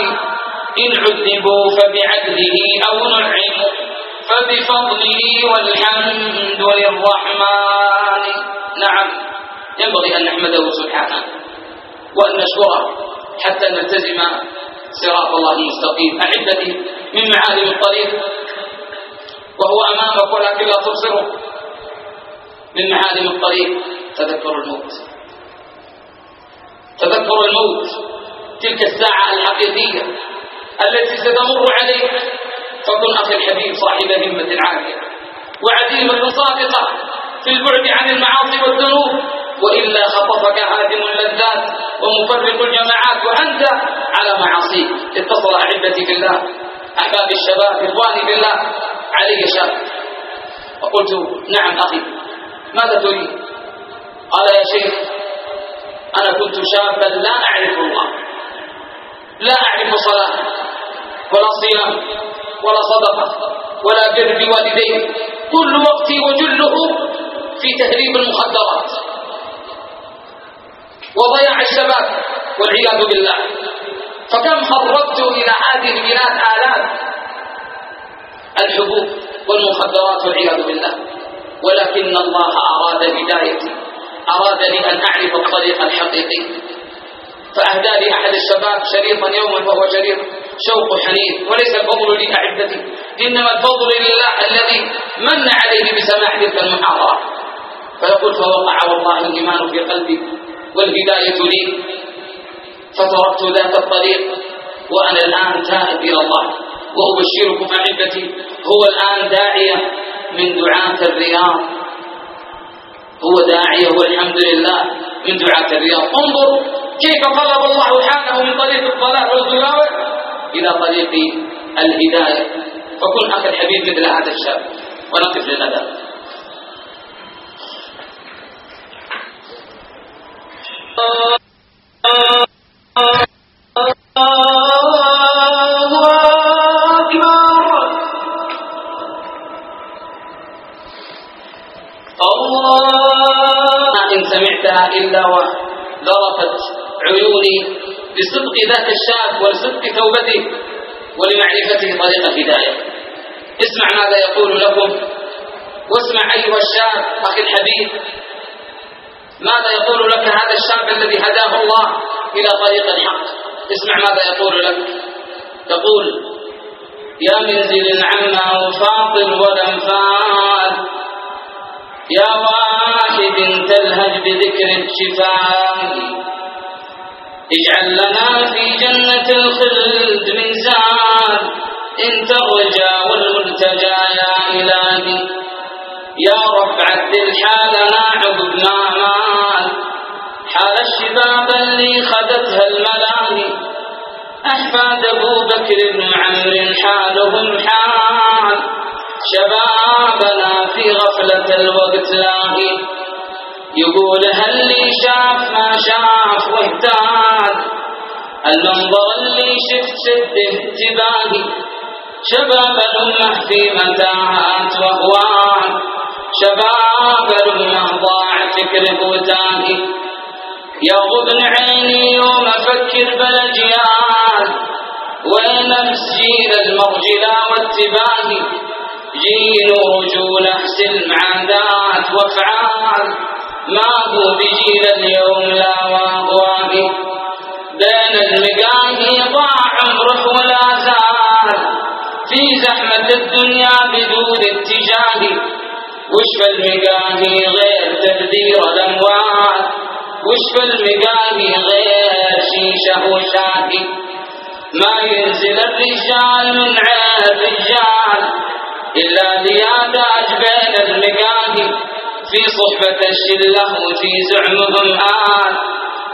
إن عذبوا فبعدله أو نعموا فبفضله والحمد للرحمن. نعم، ينبغي أن نحمده سبحانه وأن نشكره حتى نلتزم صراط الله المستقيم. أحبتي، من معالم الطريق وهو أمامك ولكن لا تبصره، من معالم الطريق تذكر الموت. تذكر الموت، تلك الساعة الحقيقية التي ستمر عليك. فكن أخي الحبيب صاحب همة عالية وعزيمة صادقة في البعد عن المعاصي والذنوب، وإلا خطفك هادم اللذات ومفرق الجماعات وأنت على معاصيك. اتصل أحبتي في الله، أحبابي الشباب، إخواني في الله، علي شاب. فقلت: نعم أخي، ماذا تريد؟ قال: يا شيخ، أنا كنت شابا لا أعرف الله، لا أعرف صلاة ولا صيام ولا صدقة ولا بر بوالديه، كل وقتي وجله في تهريب المخدرات وضياع الشباب والعياذ بالله. فكم خرجت إلى هذه البلاد آلاف الحبوب والمخدرات والعياذ بالله، ولكن الله أراد هدايتي، أراد لي أن أعرف الطريق الحقيقي، فأهدى لي أحد الشباب شريطا يوما وهو شريط شوق حنين. وليس الفضل لي أحبتي، إنما الفضل لله الذي من عليه بسماع تلك المحاضرة. فيقول: فوقع والله الإيمان في قلبي والهداية لي، فتركت ذات الطريق وأنا الآن تائب إلى الله. وأبشركم أحبتي، هو الآن داعية من دعاة الرياض، هو داعية والحمد لله من دعاة الرياض. انظر كيف قلب الله حاله من طريق الضلال والغلاوة إلى طريق الهداية. فكن أخي الحبيب مثل هذا الشاب ونقف للأداء. إن سمعتها إلا وذرفت عيوني لصدق ذاك الشاب ولصدق توبته ولمعرفته طريق الهداية. اسمع ماذا يقول لكم، واسمع أيها الشاب أخي الحبيب ماذا يقول لك هذا الشاب الذي هداه الله إلى طريق الحق. اسمع ماذا يقول لك. يقول: يا منزل عما وفاطر والأنفال، يا واحد تلهج بذكر الشفاء، اجعل لنا في جنة الخلد من زاد، انت الرجا والملتجى يا إلهي. يا رب عدل حالنا عقب ما مال، حال الشباب اللي خذتها الملاهي أحفاد أبو بكر بن عمرو حالهم حال شبابنا في غفلة الوقت لاهي، يقول هل لي شاف ما شاف واهتاد، المنظر اللي شفت شد انتباهي، شباب الأمة في متاهات وأهوال، شباب الأمة ضاع فكره وتاهي، يغضن عيني يوم أفكر بالأجيال، وين نفس جيل المرجلة والتباهي، جيل رجولة سلم عادات وافعال، ما هو بجيل اليوم لا واضواهي، بين المقاهي ضاع عمره ولا زال، في زحمة الدنيا بدون اتجاه، وش في المقاهي غير تبذير الأموال، وش في المقاهي غير شيشة وشاهي، ما ينزل الرجال من عين الرجال إلا ليادات بين المقاهي، في صحبة الشلة وفي زعمهم آل،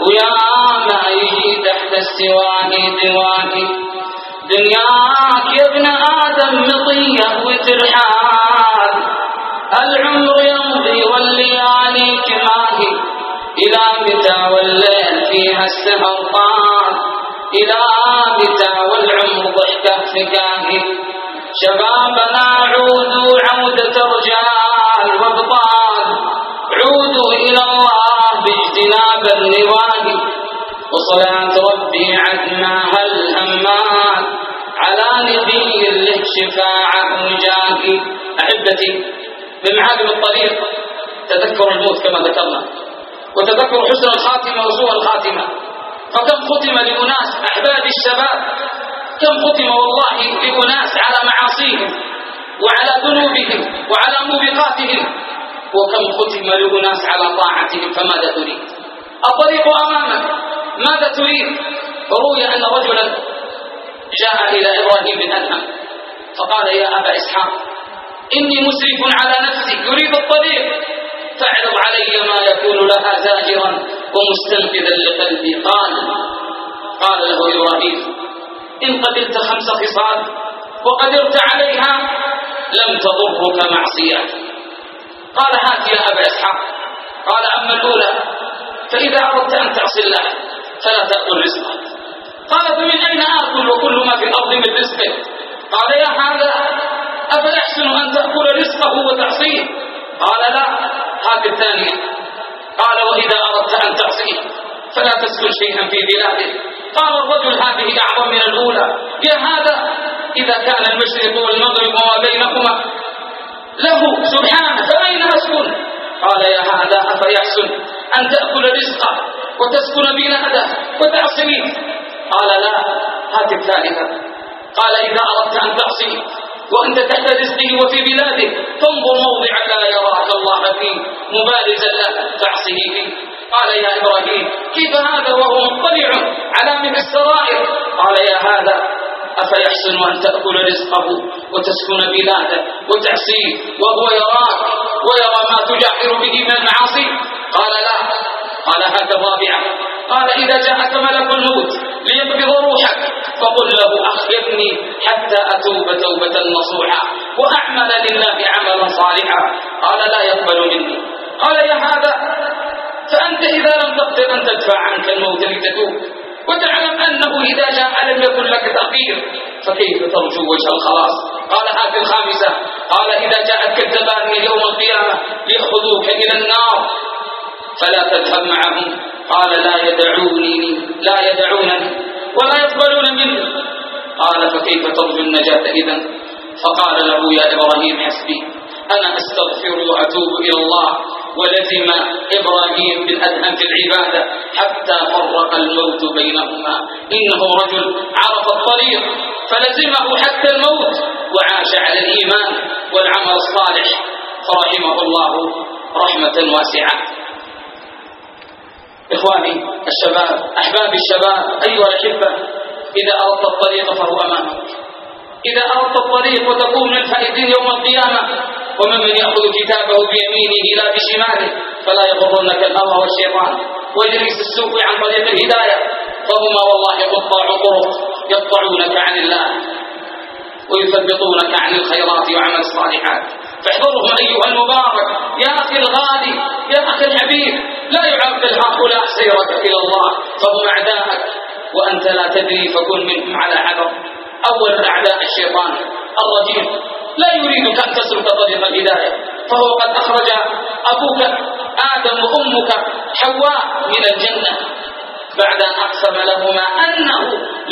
ويا ما يجي تحت السواهي دواهي، دنياك يا ابن آدم مطية وترحال، العمر يمضي والليالي كماهي، إلى متى والليل فيها السهر طال، إلى متى والعمر ضحكة فكاهي، شبابنا عودوا عودة رجال وابطال، عودوا إلى الله باجتناب النواهي، وصلاة ربي عدناها الهمان، على نبي له شفاعة وجاهي. أحبتي، من معالم الطريق تذكر الموت كما ذكرنا، وتذكر حسن الخاتمة وسوء الخاتمة، فكم ختم لأناس أحباب الشباب، كم ختم والله لأناس على معاصيهم وعلى ذنوبهم وعلى موبقاتهم، وكم ختم لأناس على طاعتهم. فماذا تريد؟ الطريق أمامك، ماذا تريد؟ روي أن رجلا جاء إلى إبراهيم بن أدهم فقال يا أبا إسحاق إني مسرف على نفسي يريد الطريق، فاعرض علي ما يكون لها زاجرا ومستنفذا لقلبي. قال له إبراهيم إن قبلت 5 خصال وقدرت عليها لم تضرك معصية. قال هات يا أبا إسحاق. قال أما الأولى فإذا أردت أن تعصي الله فلا تأكل رزقه. قال فمن أين آكل وكل ما في الأرض من رزقه؟ قال يا هذا أفيحسن أن تأكل رزقه وتعصيه؟ قال لا. هات الثانية. قال وإذا أردت أن تعصيه فلا تسكن شيئا في بلاده. قال الرجل هذه أعظم من الأولى، يا هذا إذا كان المشرق والمغرب وما بينهما له سبحانه فأين أسكن؟ قال يا هذا أفيحسن أن تأكل رزقه وتسكن بلاده وتعصيه؟ قال لا. هات الثالثة. قال إذا أردت أن تعصيه وأنت تحت رزقه وفي بلاده فانظر موضعا لا يراك الله فيه مبارزا له فاعصه فيه. قال يا إبراهيم كيف هذا وهو مطلع على من السرائر؟ قال يا هذا أفيحسن أن تأكل رزقه وتسكن بلاده وتعصيه وهو يراك ويرى ما تجاهر به من المعاصي؟ قال لا. قال هذا الرابعة. قال إذا جاءك ملك الموت ليقبض روحك فقل له أخرني حتى أتوب توبة نصوحا وأعمل لله عملا صالحا. قال لا يقبل مني. قال يا هذا فأنت إذا لم تقدر أن تدفع عنك الموت لتتوب وتعلم أنه إذا جاء لم يكن لك تأخير فكيف ترجو وجه الخلاص؟ قال هذه الخامسة. قال إذا جاءتك التباني يوم القيامة ليأخذوك إلى النار فلا تذهب معهم. قال لا يدعونني ولا يقبلون مني. قال فكيف ترجو النجاة إذن؟ فقال له يا إبراهيم حسبي أنا أستغفر وأتوب إلى الله. ولزم إبراهيم بن أدهم في العبادة حتى فرق الموت بينهما. إنه رجل عرف الطريق فلزمه حتى الموت وعاش على الإيمان والعمل الصالح فرحمه الله رحمة واسعة. إخواني الشباب، أحباب الشباب، أيها الأحبة، إذا أردت الطريق فهو أمامك. إذا أردت الطريق وتكون من الفائزين يوم القيامة ومن يأخذ كتابه بيمينه لا بشماله فلا يغرنك الهوى والشيطان ويجلس السوق عن طريق الهداية فهما والله قطاع طرق يقطعونك عن الله ويثبطونك عن الخيرات وعمل الصالحات. فاحذرهم أيها المبارك يا أخي الغالي يا أخي الحبيب، لا يعرقل هؤلاء سيرك إلى الله، فهم أعداءك وأنت لا تدري، فكن منهم على حذر. أول الأعداء الشيطان الرجيم، لا يريدك أن تسلك طريق الهداية، فهو قد أخرج أبوك آدم وأمك حواء من الجنة بعد أن أقسم لهما أنه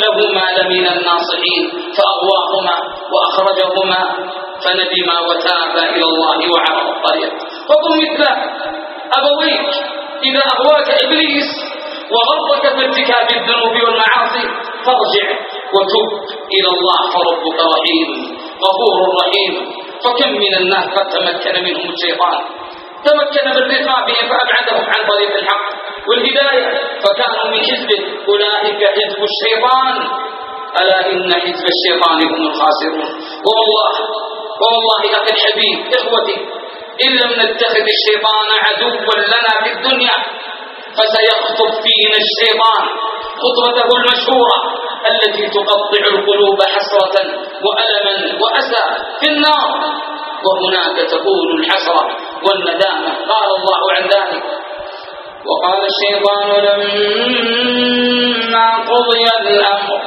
لهما لمن الناصحين، فأغواهما وأخرجهما فندما وتابا إلى الله وعرف الطريق. فكن مثل أبويك إذا أغواك إبليس وغرك في ارتكاب الذنوب والمعاصي فارجع وتب إلى الله، فربك رحيم غفور رحيم. فكم من الناس قد تمكن منهم الشيطان، تمكن من رقابهم فأبعدهم عن طريق الحق والهداية، فكانوا من حزبه، أولئك حزب الشيطان، ألا إن حزب الشيطان هم الخاسرون. والله أخي الحبيب إخوتي، إن لم نتخذ الشيطان عدوا لنا في الدنيا فسيخطف فينا الشيطان خطوته المشهورة التي تقطع القلوب حسرة وألما وأسى في النار، وهناك تكون الحسرة والندامة. قال الله عن ذلك: وقال الشيطان لما قضي الأمر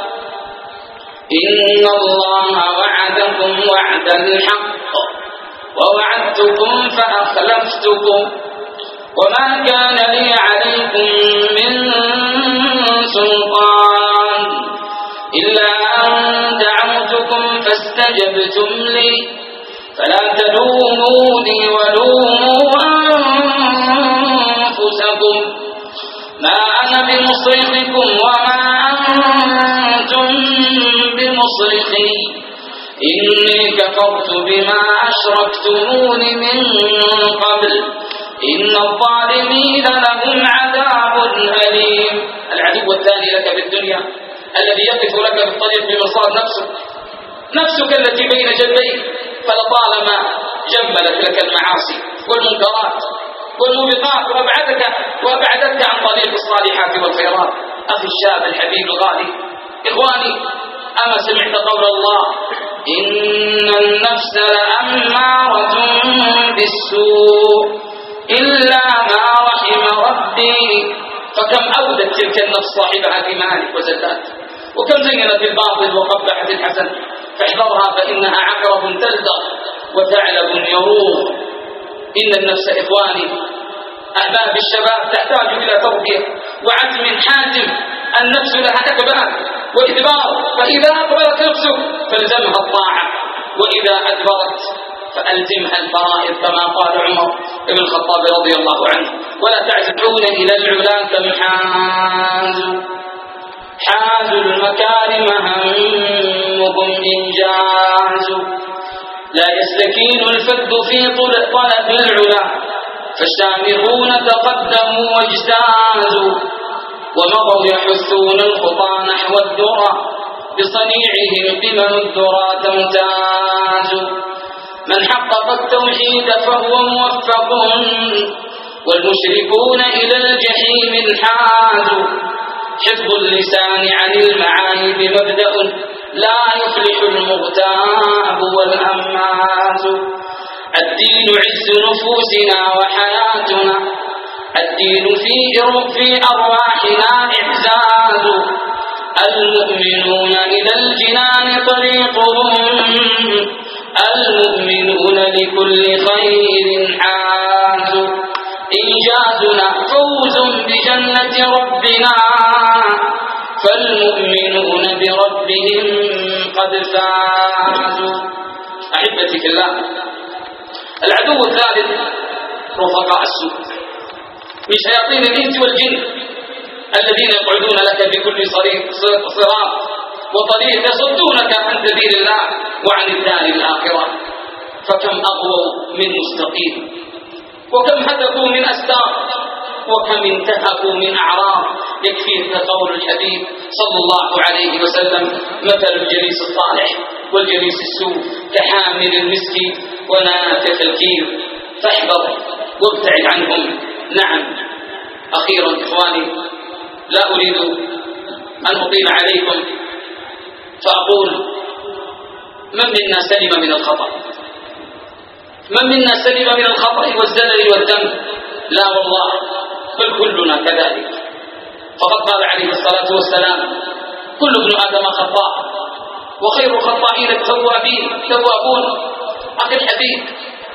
إن الله وعدكم وعد الحق ووعدتكم فأخلفتكم وما كان لي عليكم من سلطان إلا أن دعوتكم فاستجبتم لي فلا تلوموني ولوموا أنفسكم ما أنا بمصرخكم وما أنتم بمصرخي إني كفرت بما أشركتمون من قبل إن الظالمين لهم عذاب أليم. العدو الثاني لك في الدنيا الذي يقف لك في الطريق بمرصاد نفسك التي بين جنبيك، فلطالما جملت لك المعاصي والمنكرات والموبقات وأبعدتك عن طريق الصالحات والخيرات. أخي الشاب الحبيب الغالي، إخواني، أما سمعت قول الله: إن النفس لأمارة بالسوء إلا ما رحم ربي. فكم أودت تلك النفس صاحبها بمالك وزلات، وكم زينت الباطل وقبحت الحسن. فاحذرها فإنها عقرب تلدغ وثعلب يروغ. إن النفس إخواني أحباب الشباب تحتاج إلى تربية وعزم حازم. النفس لها إقبال وإدبار، فإذا أقبلت نفسك فالزمها الطاعة، وإذا أدبرت فألزمها الفرائض، كما قال عمر بن الخطاب رضي الله عنه: ولا تعزعون إلى العلا كم حازوا المكارم همكم إنجاز. لا يستكين الفد في طلب العلا فالشامخون تقدموا واجتازوا ومضوا يحثون الخطى نحو الذرى بصنيعهم قمم الذرى تمتاز. من حقق التوحيد فهو موفق والمشركون إلى الجحيم انحاز. حفظ اللسان عن المعايب مبدأ لا يفلح المغتاب والأماز. الدين عز نفوسنا وحياتنا، الدين في أرواحنا إعزاز. المؤمنون إلى الجنان طريقهم، المؤمنون لكل خير حاز. إنجازنا فوز بجنة ربنا، فالمؤمنون بربهم قد فازوا. أحبتي في الله، العدو الثالث رفقاء السوء من شياطين الإنس والجن الذين يقعدون لك بكل صراط وطريق يصدونك عن سبيل الله وعن الدار الآخرة. فكم أغووا من مستقيم، وكم هتكوا من أستار، وكم انتهكوا من أعراض. يكفيك قول الحبيب صلى الله عليه وسلم: مثل الجليس الصالح والجليس السوء كحامل المسك ونافخ الكير. فاحذر وابتعد عنهم. نعم، أخيرا إخواني، لا أريد أن أطيل عليكم فأقول: من منا سلم من الخطأ؟ من منا سلم من الخطأ والزلل والذنب؟ لا والله، بل كلنا كذلك. فقد قال عليه الصلاة والسلام: كل ابن آدم خطاء وخير الخطائين التوابون. أخي الحبيب،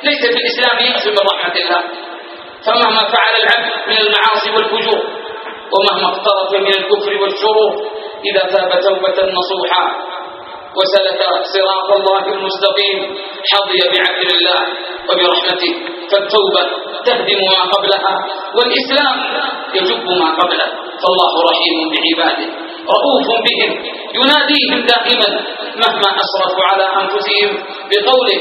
ليس في الإسلام يأس من رحمة الله، فمهما فعل العبد من المعاصي والفجور ومهما اقترف من الكفر والشرور، إذا تاب توبة نصوحا وسلك صراط الله المستقيم حظي بعدل الله وبرحمته. فالتوبة تهدم ما قبلها، والإسلام يجب ما قبله. فالله رحيم بعباده رؤوف بهم، يناديهم دائما مهما أسرفوا على أنفسهم بقوله: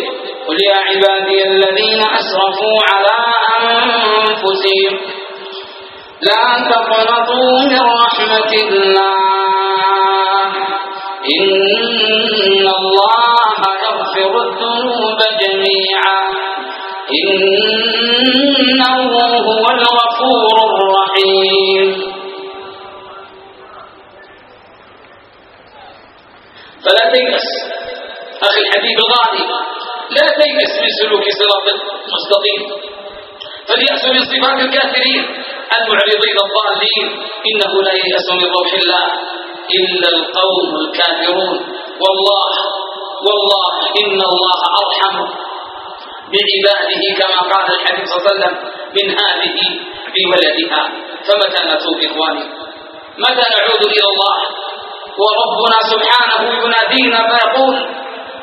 قل يا عبادي الذين أسرفوا على أنفسهم لا تقنطوا من رحمة الله إن الله يغفر الذنوب جميعا إنه هو الغفور الرحيم. فلا تيأس أخي الحبيب الغالي، لا تيأس من سلوك صراط المستقيم، فاليأس من صفات الكافرين المعرضين الضالين. إنه لا ييأس من روح الله إلا القوم الكافرون. والله إن الله أرحم بعباده كما قال الحبيب صلى الله عليه وسلم من هذه بولدها. فمتى نتوب إخواني؟ متى نعود إلى الله وربنا سبحانه ينادينا فيقول: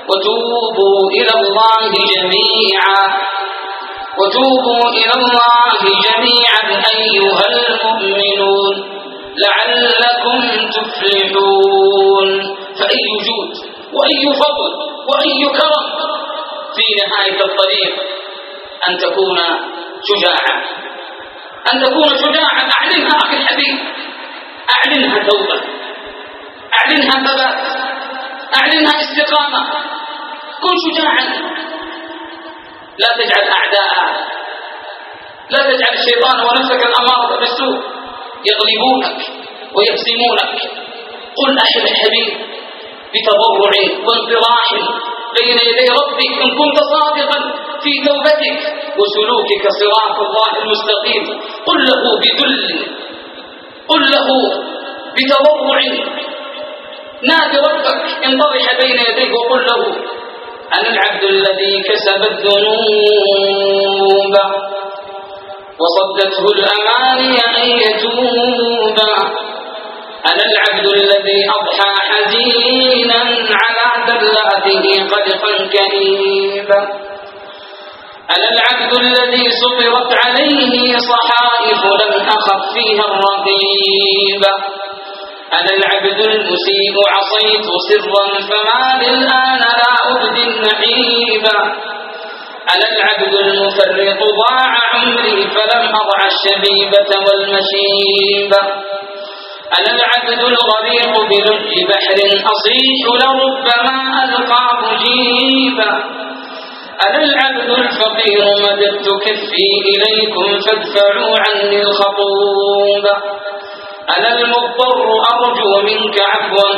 وتوبوا إلى الله جميعا أيها المؤمنون لعلكم تفلحون. فأي جود وأي فضل وأي كرم في نهاية الطريق أن تكون شجاعا، أعلنها أخي الحبيب، أعلنها توبة، أعلنها ثبات، أعلنها استقامة. كن شجاعا، لا تجعل الشيطان ونفسك الأمارة بالسوء يغلبونك ويهزمونك. قل أخي الحبيب بتضرع وانطراح بين يدي ربك إن كنت صادقا في توبتك وسلوكك صراط الله المستقيم. قل له بذل، قل له بتضرع، نادي ربك، انطرح بين يديه وقل له: أنا العبد الذي كسب الذنوب وصدته الأماني أن يتوب، أنا العبد الذي أضحى حزينا على ذلاته قلقا كئيبا، أنا العبد الذي سطرت عليه صحائف لم أخف فيها الرقيب، أنا العبد المسيء عصيت سرا فما للآن لا أبدي النحيب، أنا العبد المفرط ضاع عمري فلم أضع الشبيبة والمشيب، أنا العبد الغريق بلج بحر أصيح لربما ألقى مجيبا، أنا العبد الفقير مددت كفي إليكم فادفعوا عني الخطوب، أنا المضطر أرجو منك عفوا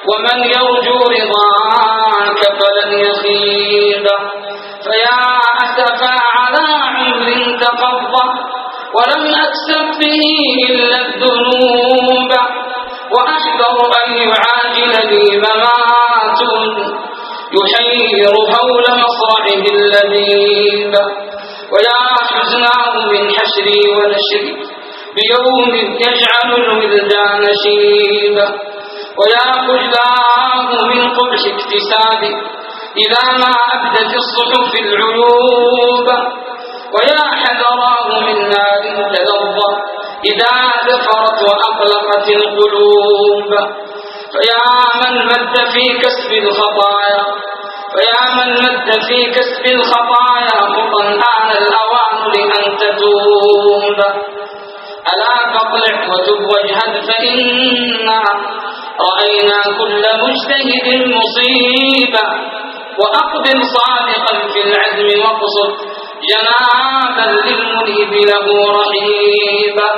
ومن يرجو رضاك فلن يخيب، فيا أسفا على عمر تقضى ولم أكسب به إلا الذنوب، وأحذر أن يعاجل لي ممات يحير هول مصرعه اللذيذ، ويا حزناه من حشري ونشري بيوم يجعل الولدان شيبا، ويا خجلاه من قبح اكتسابي إذا ما أبدت الصحف العيوب، ويا حذراه من نار تلظى إذا دفرت وأقلقت القلوب، فيا من مد في كسب الخطايا خطا آن الأوان لأن تتوب، ألا فاطلع وتب واجهد فإنا رأينا كل مجتهد مصيبة، وأقبل صادقا في العزم واقصد جنابا للمنيب له رحيبا،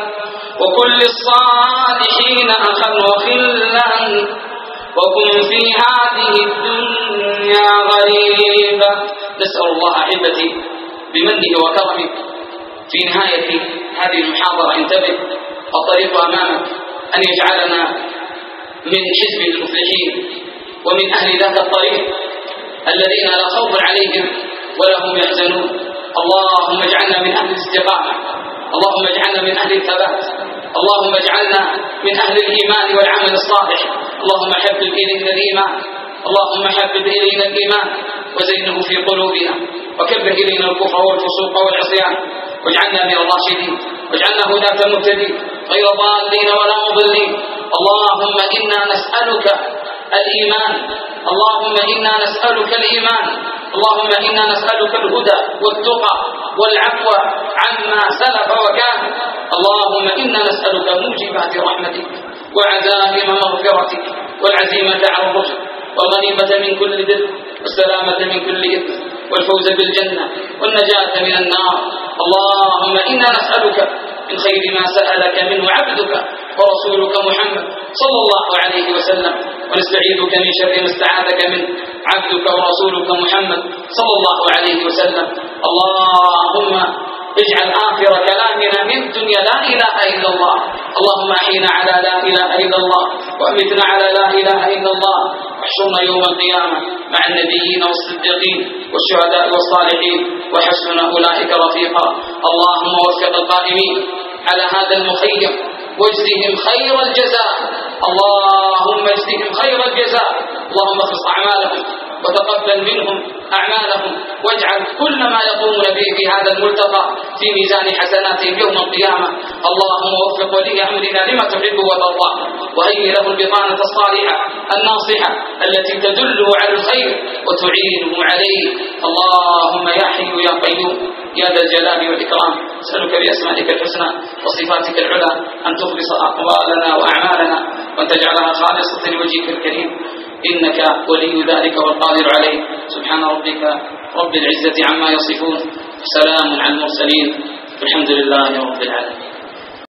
وكل الصالحين أخا وخلا وكن في هذه الدنيا غريبا. نسأل الله أحبتي بمنه وكرمه في نهاية هذه المحاضرة انتبه، الطريق أمامك، أن يجعلنا من حزب المفلحين ومن أهل ذاك الطريق الذين لا خوف عليهم ولا هم يحزنون. اللهم اجعلنا من أهل الاستقامة، اللهم اجعلنا من أهل الثبات، اللهم اجعلنا من أهل الإيمان والعمل الصالح. اللهم حبب إلينا الإيمان، اللهم حبب إلينا الإيمان وزينه في قلوبنا، وكبه إلينا الكفر والفسوق والعصيان، واجعلنا من الراشدين، واجعلنا هداة مهتدين غير ضالين ولا مضلين. اللهم إنا نسألك الإيمان، اللهم إنا نسألك الإيمان، اللهم إنا نسألك الهدى والتقى والعفو عما سلف وكان. اللهم إنا نسألك موجبات رحمتك وعزائم مغفرتك والعزيمة على الرشد والغنيمة من كل بر والسلامة من كل إثم والفوز بالجنة والنجاة من النار. اللهم إنا نسألك من خير ما سألك منه عبدك ورسولك محمد صلى الله عليه وسلم، ونستعيذك من شر ما استعاذك منه عبدك ورسولك محمد صلى الله عليه وسلم. اللهم اجعل آخر كلامنا من الدنيا لا إله إلا الله. اللهم أحينا على لا إله إلا الله، وأمتنا على لا إله إلا الله، واحشرنا يوم القيامة مع النبيين والصديقين والشهداء والصالحين وحسن أولئك رفيقا. اللهم وفق القائمين على هذا المخيم واجزهم خير الجزاء، اللهم اجزهم خير الجزاء. اللهم اخلص أعمالهم وتقبل منهم أعمالهم، واجعل كل ما يقومون به في هذا الملتقى في ميزان حسناتهم يوم القيامة. اللهم وفق ولي أمرنا لما تحب وترضى، وهيئ له البطانة الصالحة الناصحة التي تدله على الخير وتعينه عليه. اللهم يا حي يا قيوم يا ذا الجلال والإكرام، أسألك بأسمائك الحسنى وصفاتك العلى أن تخلص أقوالنا وأعمالنا وأن تجعلها خالصة لوجهك الكريم، إنك ولي ذلك والقادر عليه. سبحان ربك رب العزة عما يصفون، سلام على المرسلين، الحمد لله رب العالمين.